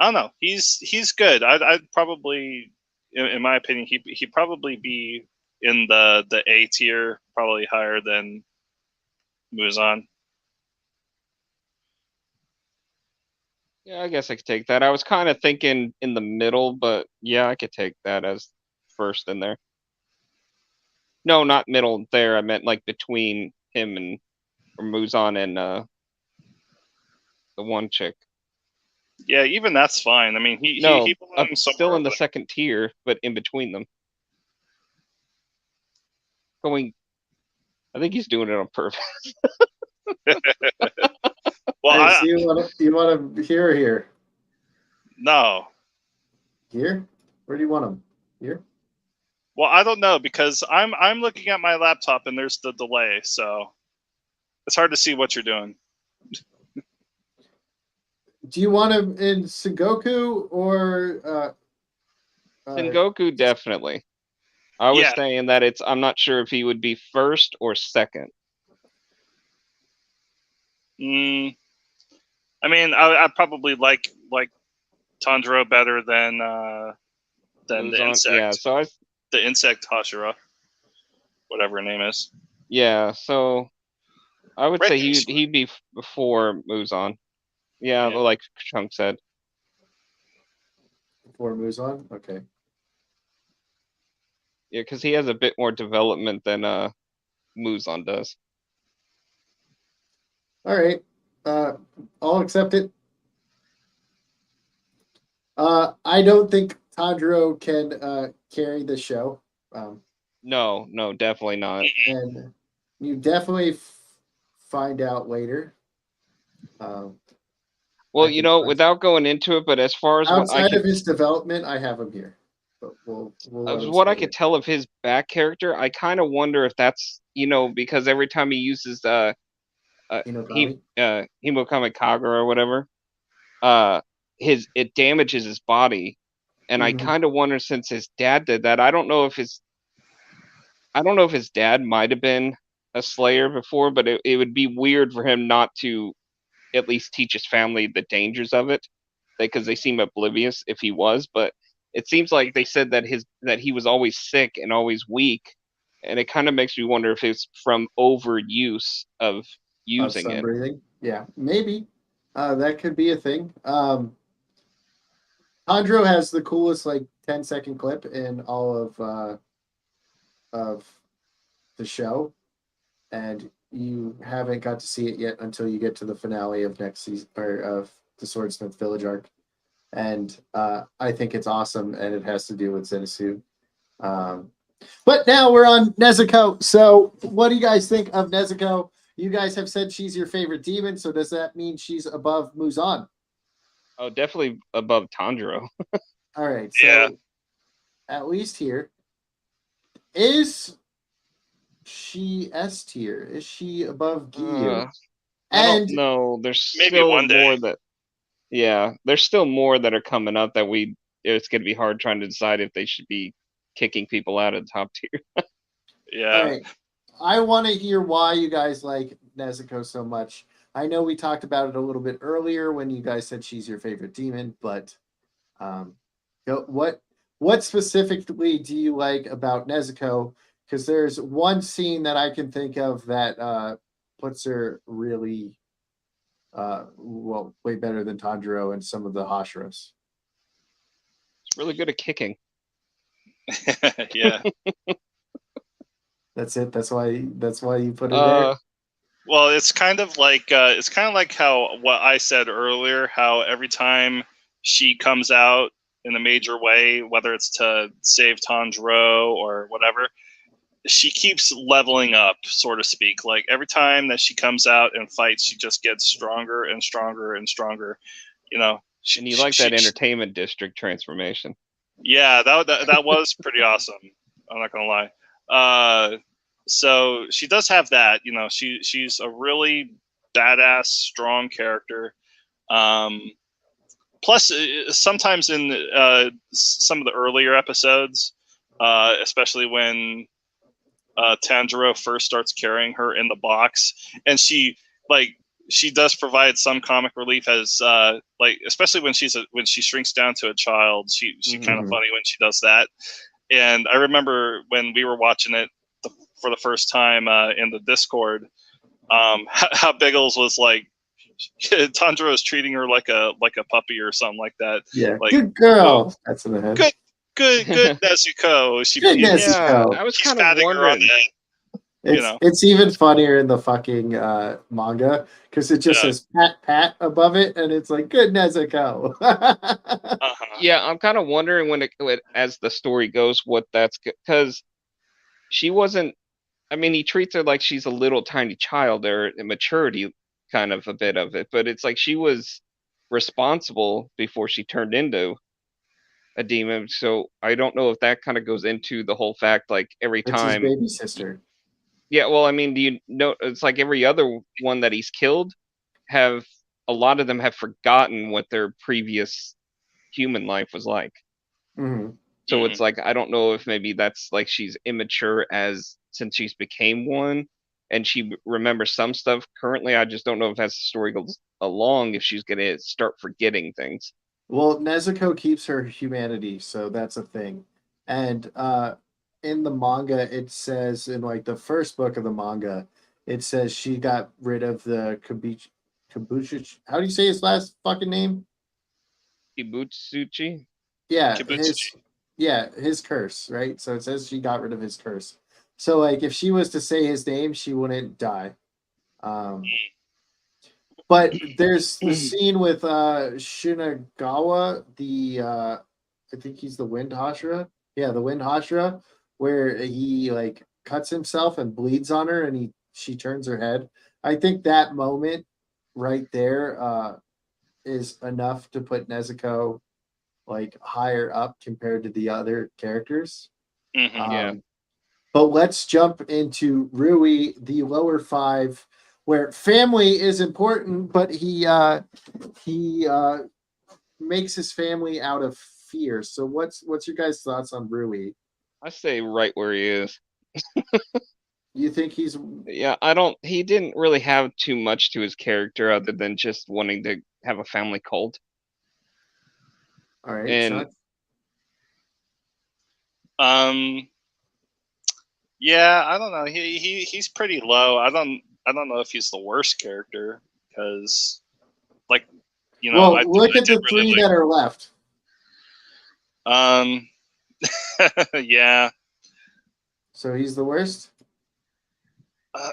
Speaker 3: don't know. He's good. I'd probably, in my opinion, he'd probably be in the A tier, probably higher than Muzan.
Speaker 2: Yeah, I guess I could take that. I was kind of thinking in the middle, but yeah, I could take that as first in there. No, not middle there. I meant like between him and or Muzan and the one chick.
Speaker 3: Yeah, even that's fine. I mean, he
Speaker 2: No,
Speaker 3: belongs
Speaker 2: still
Speaker 3: somewhere.
Speaker 2: in the second tier, but in between them. Going, I think he's doing it on purpose.
Speaker 3: Well,
Speaker 1: Hey, so you want him here or here?
Speaker 3: no.
Speaker 1: Here? Where do you want him? Here?
Speaker 3: Well, I don't know because I'm looking at my laptop and there's the delay, so it's hard to see what you're doing.
Speaker 1: Do you want him in Sengoku or
Speaker 2: Sengoku definitely. I was
Speaker 3: Yeah.
Speaker 2: saying that I'm not sure if he would be first or second.
Speaker 3: I mean, I probably like Tanjiro better than the
Speaker 2: Muzan,
Speaker 3: insect.
Speaker 2: yeah. So
Speaker 3: the insect Hashira, whatever her name is.
Speaker 2: yeah. So I would say
Speaker 3: Right.
Speaker 2: he'd be before Muzan. Yeah,
Speaker 3: Yeah.
Speaker 2: like Chunk said.
Speaker 1: before Muzan? Okay.
Speaker 2: Yeah, because he has a bit more development than Muzan does.
Speaker 1: All right. I'll accept it. I don't think Tanjiro can carry the show.
Speaker 2: No, definitely not.
Speaker 1: And you definitely find out later.
Speaker 2: Well,
Speaker 1: I think
Speaker 2: without going into it, but as far as what I
Speaker 1: outside
Speaker 2: could,
Speaker 1: of his development, I have him here. But we'll let
Speaker 2: as
Speaker 1: him
Speaker 2: what I
Speaker 1: stay
Speaker 2: could tell of his back character, I kind of wonder if that's because every time he uses
Speaker 1: here. Inokami.
Speaker 2: Himokami Kaga or whatever, it damages his body, and I
Speaker 1: Mhm.
Speaker 2: kind of wonder since his dad did that. I don't know if his dad might have been a Slayer before, but it would be weird for him not to at least teach his family the dangers of it, because they seem oblivious if he was. But it seems like they said that he was always sick and always weak, and it kind of makes me wonder if it's from overuse of using it.
Speaker 1: Sunbathing. Yeah, maybe. That could be a thing. Tanjiro has the coolest 10-second clip in all of the show, and you haven't got to see it yet until you get to the finale of next season or of the Swordsmith Village arc. And I think it's awesome, and it has to do with Zenitsu. But now we're on Nezuko. So, what do you guys think of Nezuko? You guys have said she's your favorite demon, so does that mean she's above Muzan?
Speaker 2: Oh, definitely above Tanjiro.
Speaker 1: All right, so
Speaker 3: Yeah.
Speaker 1: at least here, is she S tier? Is she above Giyu?
Speaker 2: I don't
Speaker 1: And
Speaker 2: know. There's
Speaker 3: Maybe
Speaker 2: still
Speaker 3: one day.
Speaker 2: more that. Yeah, there's still more that are coming up that it's gonna be hard trying to decide if they should be kicking people out of the top tier.
Speaker 3: Yeah.
Speaker 1: all right, I want to hear why you guys like Nezuko so much. I know we talked about it a little bit earlier when you guys said she's your favorite demon, but what specifically do you like about Nezuko? Because there's one scene that I can think of that puts her really way better than Tanjiro and some of the Hashiras.
Speaker 2: It's really good at kicking.
Speaker 3: Yeah.
Speaker 1: That's it. That's why you put her
Speaker 2: Uh,
Speaker 3: Well, it's kind of like how what I said earlier. How every time she comes out in a major way, whether it's to save Tanjiro or whatever, she keeps leveling up, so to speak. Like every time that she comes out and fights, she just gets stronger and stronger and stronger. You know,
Speaker 2: and you like that entertainment district transformation.
Speaker 3: yeah, that was pretty awesome. I'm not gonna lie. So she does have that. You know, she's a really badass, strong character. Plus, sometimes in some of the earlier episodes, especially when Tanjiro first starts carrying her in the box, and she does provide some comic relief as like, especially when she shrinks down to a child. She kind of funny when she does that. And I remember when we were watching it for the first time in the Discord, how Biggles was like, Tanjiro is treating her like a puppy or something like that.
Speaker 1: Yeah,
Speaker 3: Like,
Speaker 1: good girl. That's in the head.
Speaker 3: Good Nezuko.
Speaker 1: Good
Speaker 2: Yeah,
Speaker 1: Nezuko.
Speaker 2: I was
Speaker 3: He's
Speaker 2: kind of
Speaker 3: patting her on the
Speaker 2: wondering.
Speaker 3: head. You know.
Speaker 1: It's even funnier in the fucking manga because it just says pat above it and it's like good Nezuko.
Speaker 2: Yeah, I'm kind of wondering as the story goes, what that's because she wasn't. I mean, he treats her like she's a little tiny child, or immaturity, kind of a bit of it. But it's like she was responsible before she turned into a demon. So I don't know if that kind of goes into the whole fact, like every
Speaker 1: It's his
Speaker 2: time.
Speaker 1: baby sister.
Speaker 2: Yeah, well, I mean, do you know? It's like every other one that he's killed, have a lot of them have forgotten what their previous human life was like.
Speaker 1: Mm-hmm.
Speaker 2: So it's like I don't know if maybe that's like she's immature since she's became one, and she remembers some stuff currently. I just don't know if as the story goes along, if she's gonna start forgetting things.
Speaker 1: Well, Nezuko keeps her humanity, so that's a thing. And in the manga, it says in like the first book of the manga, it says she got rid of the Kabuchi. How do you say his last fucking name?
Speaker 2: Ibutsuchi?
Speaker 1: Yeah,
Speaker 3: Kibutsuji.
Speaker 1: his curse, right? So it says she got rid of his curse. So like if she was to say his name, she wouldn't die. But there's the scene with Shinagawa, I think he's the Wind Hashira. Yeah, the Wind Hashira, where he like cuts himself and bleeds on her and she turns her head. I think that moment right there is enough to put Nezuko like higher up compared to the other characters.
Speaker 2: Yeah.
Speaker 1: But let's jump into Rui, the lower five, where family is important, but he makes his family out of fear. So what's your guys' thoughts on Rui?
Speaker 2: I say right where he is.
Speaker 1: You think he's
Speaker 2: Yeah, he didn't really have too much to his character other than just wanting to have a family cult.
Speaker 1: all right?
Speaker 2: And
Speaker 3: Yeah, I don't know. He's pretty low. I don't know if he's the worst character because, like, you know,
Speaker 1: well, look at the three that are left.
Speaker 3: Yeah.
Speaker 1: So he's the worst.
Speaker 3: I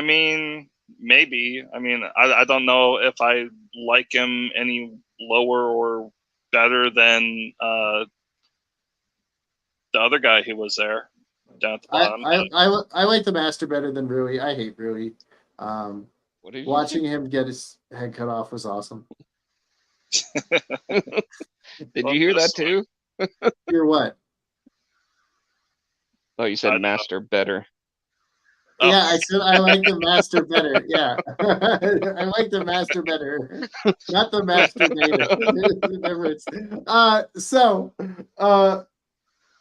Speaker 3: mean, maybe. I mean, I don't know if I like him any lower or better than the other guy who was there down at the bottom.
Speaker 1: I like the Master better than Rui. I hate Rui. Watching him get his head cut off was awesome.
Speaker 2: Did you hear that too?
Speaker 1: Hear what?
Speaker 2: Oh, you said Master better.
Speaker 1: Oh. Yeah, I said I like the Master better. Yeah, I like the Master better, not the Master better. There's the difference.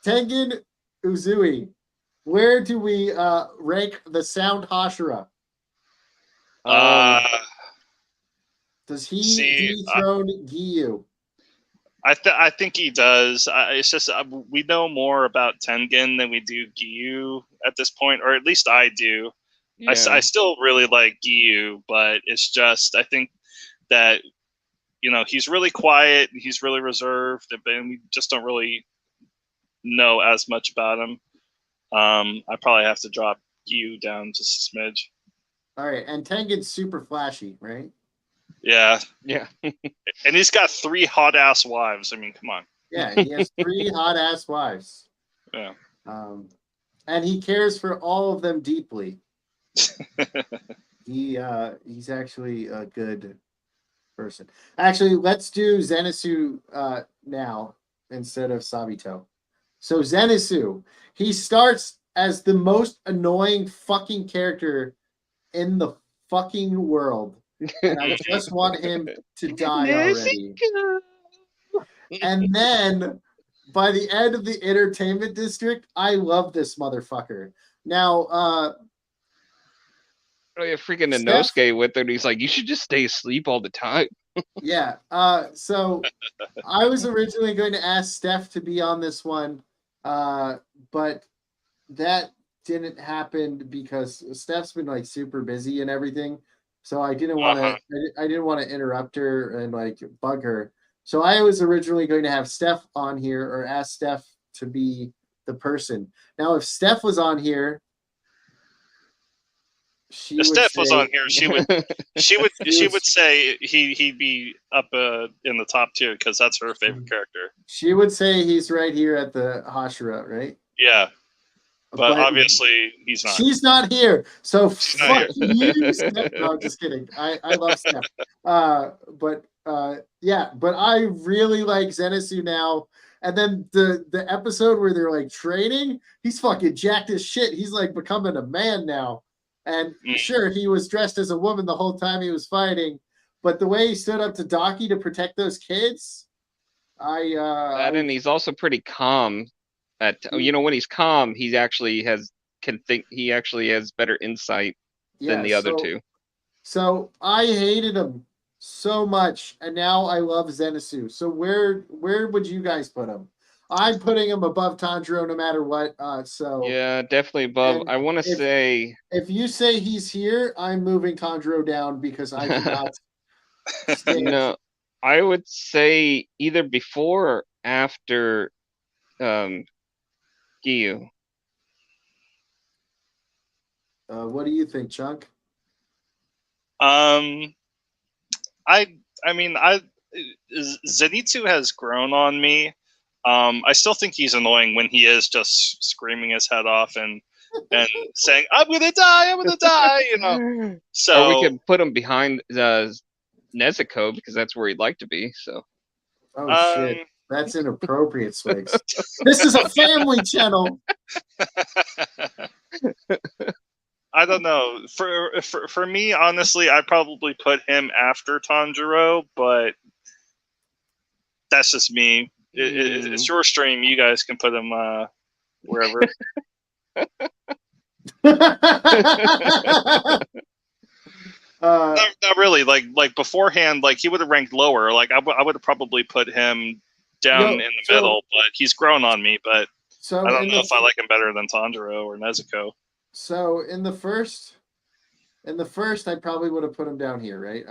Speaker 1: Tengen Uzui, where do we rank the Sound Hashira? Does he dethrone Giyu?
Speaker 3: I think he does. It's just we know more about Tengen than we do Giyu at this point, or at least I do. Yeah. I still really like Giyu, but it's just I think that he's really quiet, he's really reserved, and we just don't really know as much about him. I probably have to drop you down just a smidge.
Speaker 1: All right, and Tengen's super flashy, right?
Speaker 3: Yeah,
Speaker 2: Yeah.
Speaker 3: and he's got 3 hot ass wives. I mean, come on.
Speaker 1: Yeah, he has 3 hot ass wives.
Speaker 3: Yeah.
Speaker 1: And he cares for all of them deeply. He's actually a good person. Actually, let's do Zenitsu now instead of Sabito. So Zenitsu, he starts as the most annoying fucking character in the fucking world. And I just want him to die already. And then by the end of the entertainment district, I love this motherfucker. Now,
Speaker 2: Oh, yeah, freaking
Speaker 1: Steph?
Speaker 2: Inosuke with it. He's like, you should just stay asleep all the time.
Speaker 1: Yeah. So I was originally going to ask Steph to be on this one, but that didn't happen because Steph's been like super busy and everything. So I didn't want to. I didn't want to interrupt her and like bug her. So I was originally going to have Steph on here or ask Steph to be the person. Now, if Steph was on here, she
Speaker 3: If
Speaker 1: would
Speaker 3: Steph
Speaker 1: say,
Speaker 3: was on here, she would say he'd be up in the top tier because that's her favorite character.
Speaker 1: She would say he's right here at the Hashira, right?
Speaker 3: Yeah, but obviously he's not.
Speaker 1: She's not here, so
Speaker 3: She's not
Speaker 1: fuck you, Steph. No, just kidding. I love Steph. But I really like Zenitsu now. And then the episode where they're like training, he's fucking jacked as shit. He's like becoming a man now. And sure, he was dressed as a woman the whole time he was fighting, but the way he stood up to Daki to protect those kids,
Speaker 2: and he's also pretty calm. When he's calm, he actually has better insight than the other two.
Speaker 1: So I hated him so much, and now I love Zenitsu. So where would you guys put him? I'm putting him above Tanjiro no matter what.
Speaker 2: Yeah, definitely above. I want to say
Speaker 1: if you say he's here, I'm moving Tanjiro down because I cannot stand.
Speaker 2: No, I would say either before or after Giyu.
Speaker 1: What do you think, Chunk?
Speaker 3: Zenitsu has grown on me. I still think he's annoying when he is just screaming his head off and saying, I'm gonna die, So
Speaker 2: or we could put him behind Nezuko because that's where he'd like to be. So
Speaker 1: shit. That's inappropriate, Jswiggs. This is a family channel.
Speaker 3: I don't know. For me, honestly, I'd probably put him after Tanjiro, but that's just me. It's your stream. You guys can put him wherever. Not really. Like beforehand, like he would have ranked lower. Like I would have probably put him down in the middle, but he's grown on me. But I don't know if I like him better than Tanjiro or Nezuko.
Speaker 1: So in the first, I probably would have put him down here, right?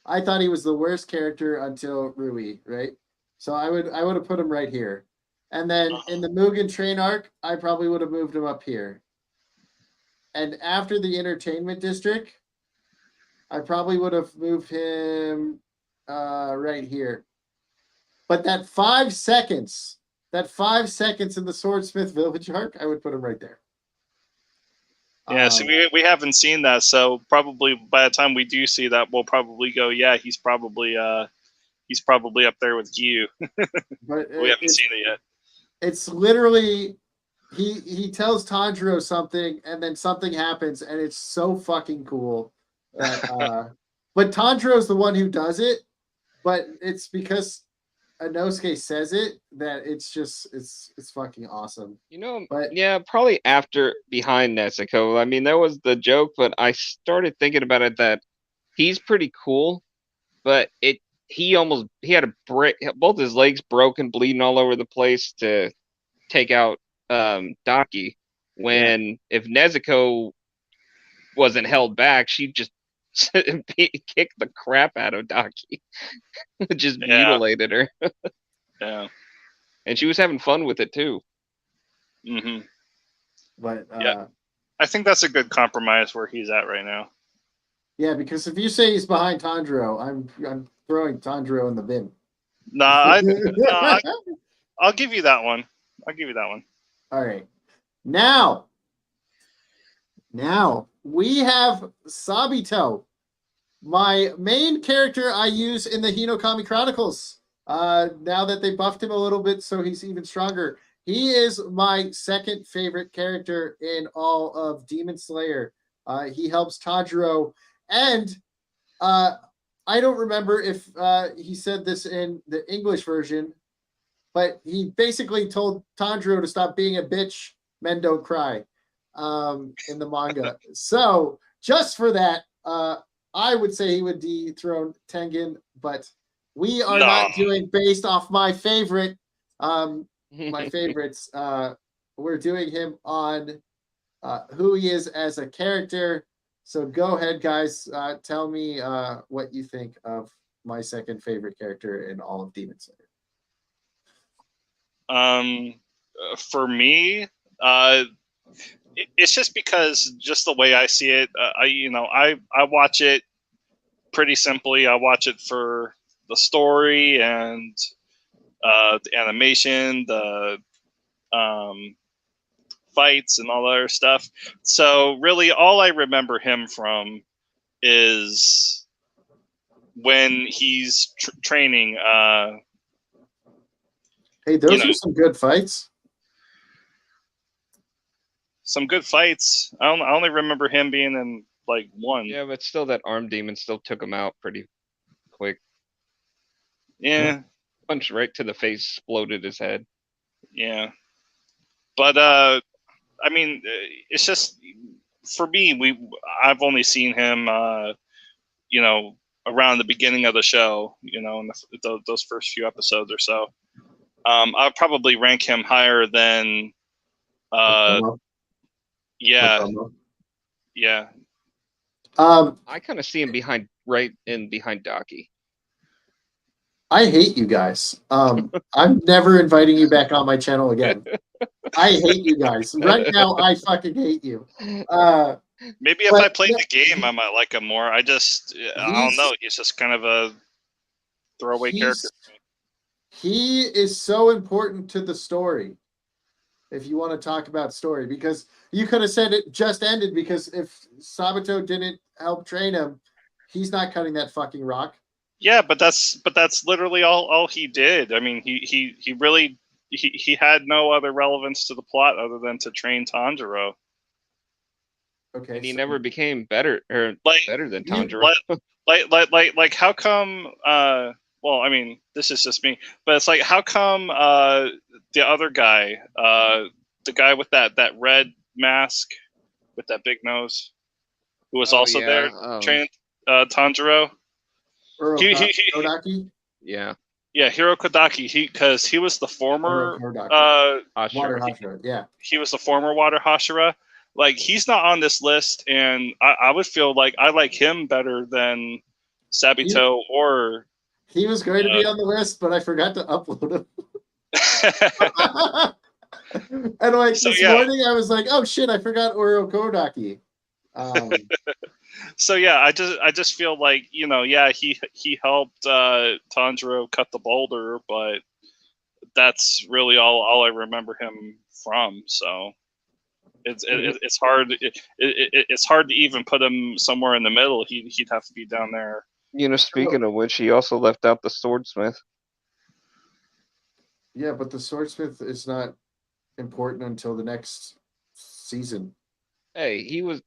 Speaker 1: I thought he was the worst character until Rui, right? So I would have put him right here. And then in the Mugen train arc, I probably would have moved him up here. And after the entertainment district, I probably would have moved him right here. But that 5 seconds in the Swordsmith Village arc, I would put him right there.
Speaker 3: Yeah, so we haven't seen that, so probably by the time we do see that, we'll probably go, yeah, he's probably up there with Giyu.
Speaker 1: But
Speaker 3: we haven't seen it yet.
Speaker 1: It's literally he tells Tanjiro something, and then something happens, and it's so fucking cool. That, but Tanjiro's the one who does it, but it's because Inosuke says it that it's fucking awesome.
Speaker 2: But yeah, probably behind Nezuko. I mean, that was the joke, but I started thinking about it that he's pretty cool, but he had a break, both his legs broken, bleeding all over the place to take out Daki. If Nezuko wasn't held back, she'd just kicked the crap out of Daki. Just mutilated her.
Speaker 3: Yeah.
Speaker 2: And she was having fun with it too.
Speaker 3: Hmm.
Speaker 1: But
Speaker 3: Yeah. I think that's a good compromise where he's at right now.
Speaker 1: yeah, because if you say he's behind Tanjiro, I'm throwing Tanjiro in the bin.
Speaker 3: I'll give you that one. I'll give you that one.
Speaker 1: All right. Now we have Sabito, my main character I use in the Hinokami Chronicles. Now that they buffed him a little bit, so he's even stronger. He is my second favorite character in all of Demon Slayer. He helps Tanjiro, and I don't remember if he said this in the English version, but he basically told Tanjiro to stop being a bitch. Men don't cry in the manga. So just for that, I would say he would dethrone Tengen, but we are not doing based off my favorite. My favorites. We're doing him on who he is as a character. So go ahead, guys. Tell me what you think of my second favorite character in all of Demon Slayer.
Speaker 3: For me, it's just because just the way I see it. I watch it pretty simply. I watch it for the story and the animation, the fights, and all that other stuff. So really, all I remember him from is when he's training.
Speaker 1: Hey, those are some good fights.
Speaker 3: Some good fights. I only remember him being in like one.
Speaker 2: Yeah, but still, that arm demon still took him out pretty quick.
Speaker 3: Yeah.
Speaker 2: Punch right to the face, exploded his head.
Speaker 3: Yeah. But I mean, it's just for me. I've only seen him, around the beginning of the show. In those first few episodes or so. I'll probably rank him higher than. Yeah. Yeah.
Speaker 1: I
Speaker 2: kind of see him behind Daki.
Speaker 1: I hate you guys. I'm never inviting you back on my channel again. I hate you guys. Right now, I fucking hate you.
Speaker 3: Maybe if I played the game, I might like him more. I don't know. He's just kind of a throwaway character.
Speaker 1: He is so important to the story. If you want to talk about story, because you could have said it just ended, because if Sabito didn't help train him, he's not cutting that fucking rock.
Speaker 3: Yeah, but that's literally all he did. I mean, he really had no other relevance to the plot other than to train Tanjiro.
Speaker 1: Okay,
Speaker 2: and he never became better than Tanjiro.
Speaker 3: Like how come? Well, I mean, this is just me, but it's like, how come the other guy, the guy with that red mask with that big nose, who was there training Tanjiro?
Speaker 1: Kodaki?
Speaker 3: Yeah, Hiro Kodaki. Because he was the former
Speaker 1: Water Hashira. Yeah,
Speaker 3: he was the former Water Hashira. Like, he's not on this list, and I would feel like I like him better than Sabito or.
Speaker 1: He was going to be on the list, but I forgot to upload him. And like this morning, I was like, "Oh shit, I forgot Oro Kodaki."
Speaker 3: So yeah, I just feel like, he helped Tanjiro cut the boulder, but that's really all I remember him from. So it's hard. It's hard to even put him somewhere in the middle. He'd have to be down there.
Speaker 2: Speaking of which, he also left out the swordsmith.
Speaker 1: Yeah, but the swordsmith is not important until the next season.
Speaker 2: Hey, he was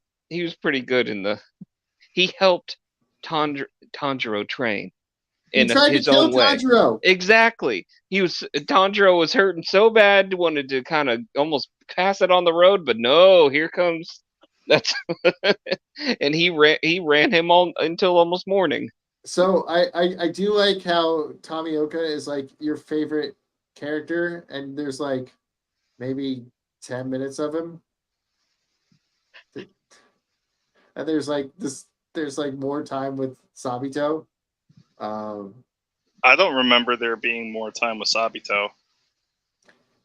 Speaker 2: pretty good in the. He helped Tanjiro train in his own way.
Speaker 1: Tanjiro.
Speaker 2: Exactly. Tanjiro was hurting so bad, wanted to kind of almost pass it on the road, but no, here comes. That's and he ran him on until almost morning.
Speaker 1: So I do like how Tomioka is like your favorite character, and there's like maybe 10 minutes of him, and there's like more time with Sabito.
Speaker 3: I don't remember there being more time with Sabito.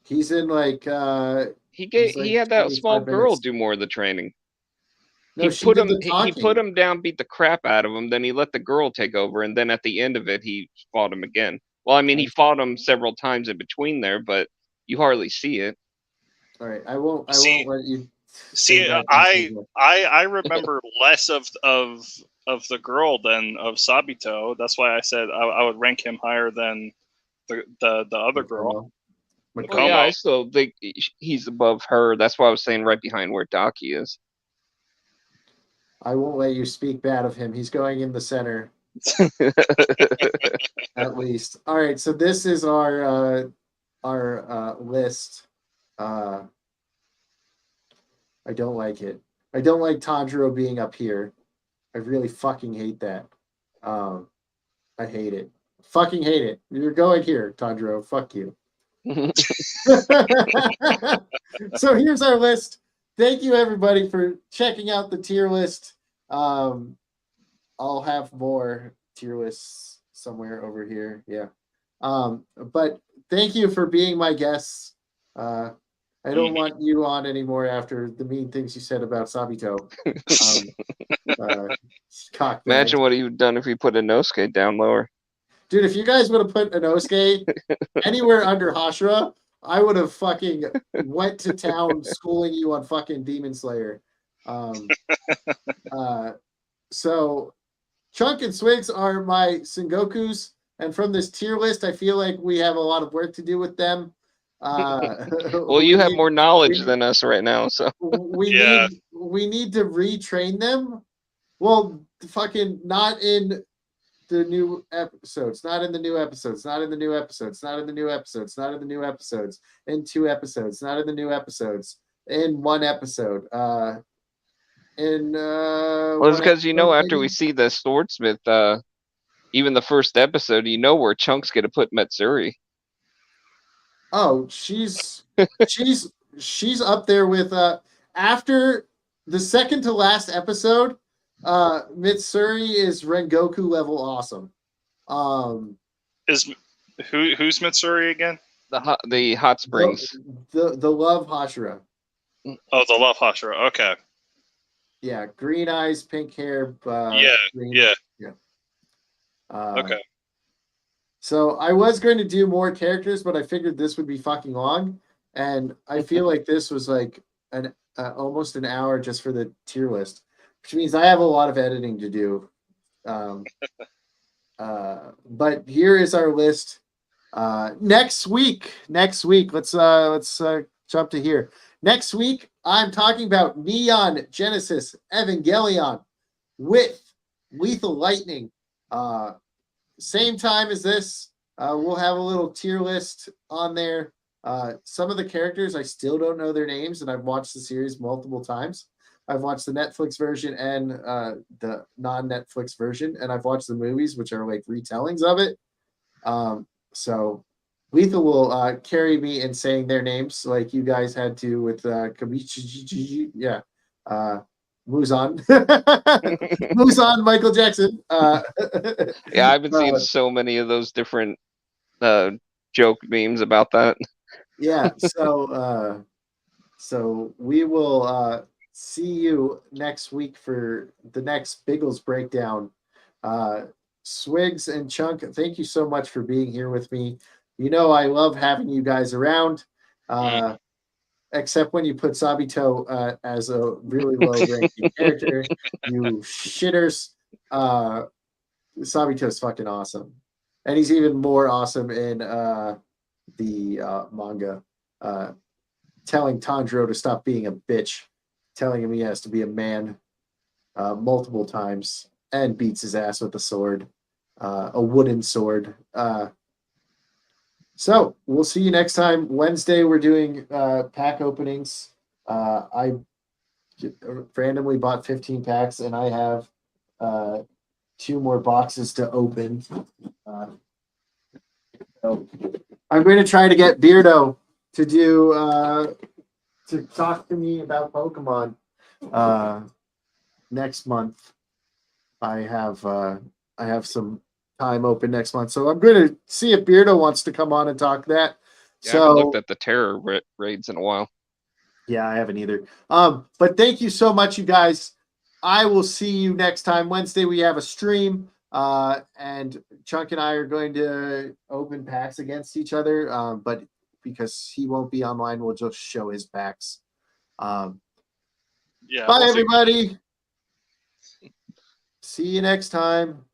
Speaker 1: He's in like
Speaker 2: He
Speaker 1: like
Speaker 2: had that small
Speaker 1: 25
Speaker 2: girl
Speaker 1: minutes.
Speaker 2: do more of the training.
Speaker 1: No, she did the
Speaker 2: He put
Speaker 1: talking.
Speaker 2: him down, beat the crap out of him, then he let the girl take over, and then at the end of it he fought him again. Well, I mean, he fought him several times in between there, but you hardly see it.
Speaker 1: All right, I won't
Speaker 3: See-
Speaker 1: let you
Speaker 3: See,
Speaker 1: say that.
Speaker 3: I remember less of the girl than of Sabito. That's why I said I would rank him higher than the other girl.
Speaker 1: Makomo.
Speaker 2: Well, yeah, I still think he's above her. That's why I was saying right behind where Daki is.
Speaker 1: I won't let you speak bad of him. He's going in the center. At least. All right, so this is our list. I don't like it. I don't like Tanjiro being up here. I really fucking hate that. I hate it. Fucking hate it. You're going here, Tanjiro. Fuck you. So here's our list. Thank you everybody for checking out the tier list. I'll have more tier lists somewhere over here. Yeah. But thank you for being my guests. I don't want you on anymore after the mean things you said about Sabito.
Speaker 2: Imagine what you've done if you put Inosuke down lower.
Speaker 1: Dude, if you guys would have put Inosuke anywhere under Hashira, I would have fucking went to town schooling you on fucking Demon Slayer. So Chunk and Swigs are my Sengokus, and from this tier list, I feel like we have a lot of work to do with them.
Speaker 2: Well, you have more knowledge than us right now, so
Speaker 1: we need to retrain them. Well, fucking not in the new episodes, not in the new episodes, not in the new episodes, not in the new episodes, not in the new episodes, in 2 episodes, not in the new episodes, in 1 episode.
Speaker 2: Well, it's because after we see the swordsmith, even the first episode, where Chunk's gonna put Matsuri.
Speaker 1: Oh, she's up there with after the second to last episode. Mitsuri is Rengoku level awesome.
Speaker 3: Is who's Mitsuri again?
Speaker 2: The hot springs.
Speaker 1: The love Hashira.
Speaker 3: Oh, the love Hashira. Okay.
Speaker 1: Yeah, green eyes, pink hair.
Speaker 3: Yeah. Okay.
Speaker 1: So I was going to do more characters, but I figured this would be fucking long, and I feel like this was like an almost an hour just for the tier list, which means I have a lot of editing to do. But here is our list. Next week, let's jump to here. Next week, I'm talking about Neon Genesis Evangelion with Lethal Lightning. Same time as this, we'll have a little tier list on there. Some of the characters, I still don't know their names, and I've watched the series multiple times. I've watched the Netflix version and the non-Netflix version, and I've watched the movies, which are like retellings of it. So Lethal will carry me in saying their names like you guys had to with Kabichi. Yeah. Muzan. Muzan, Michael Jackson.
Speaker 2: Yeah, I've been seeing so many of those different joke memes about that.
Speaker 1: Yeah, so we will see you next week for the next Biggles breakdown. Swigs and Chunk, thank you so much for being here with me. I love having you guys around. Except when you put Sabito as a really low-ranking character, you shitters. Sabito's fucking awesome. And he's even more awesome in the manga. Telling Tanjiro to stop being a bitch. Telling him he has to be a man multiple times. And beats his ass with a sword. A wooden sword. So we'll see you next time. Wednesday, we're doing pack openings. I randomly bought 15 packs, and I have 2 more boxes to open. So I'm going to try to get Beardo to do to talk to me about Pokemon next month. I have some time open next month, so I'm going to see if Beardo wants to come on and talk that.
Speaker 2: Yeah, I haven't
Speaker 1: So
Speaker 2: looked at the terror raids in a while.
Speaker 1: yeah, I haven't either. But thank you so much, you guys. I will see you next time. Wednesday we have a stream. And Chunk and I are going to open packs against each other. But because he won't be online, we'll just show his packs.
Speaker 3: Yeah.
Speaker 1: Bye,
Speaker 3: we'll see.
Speaker 1: everybody. See you next time.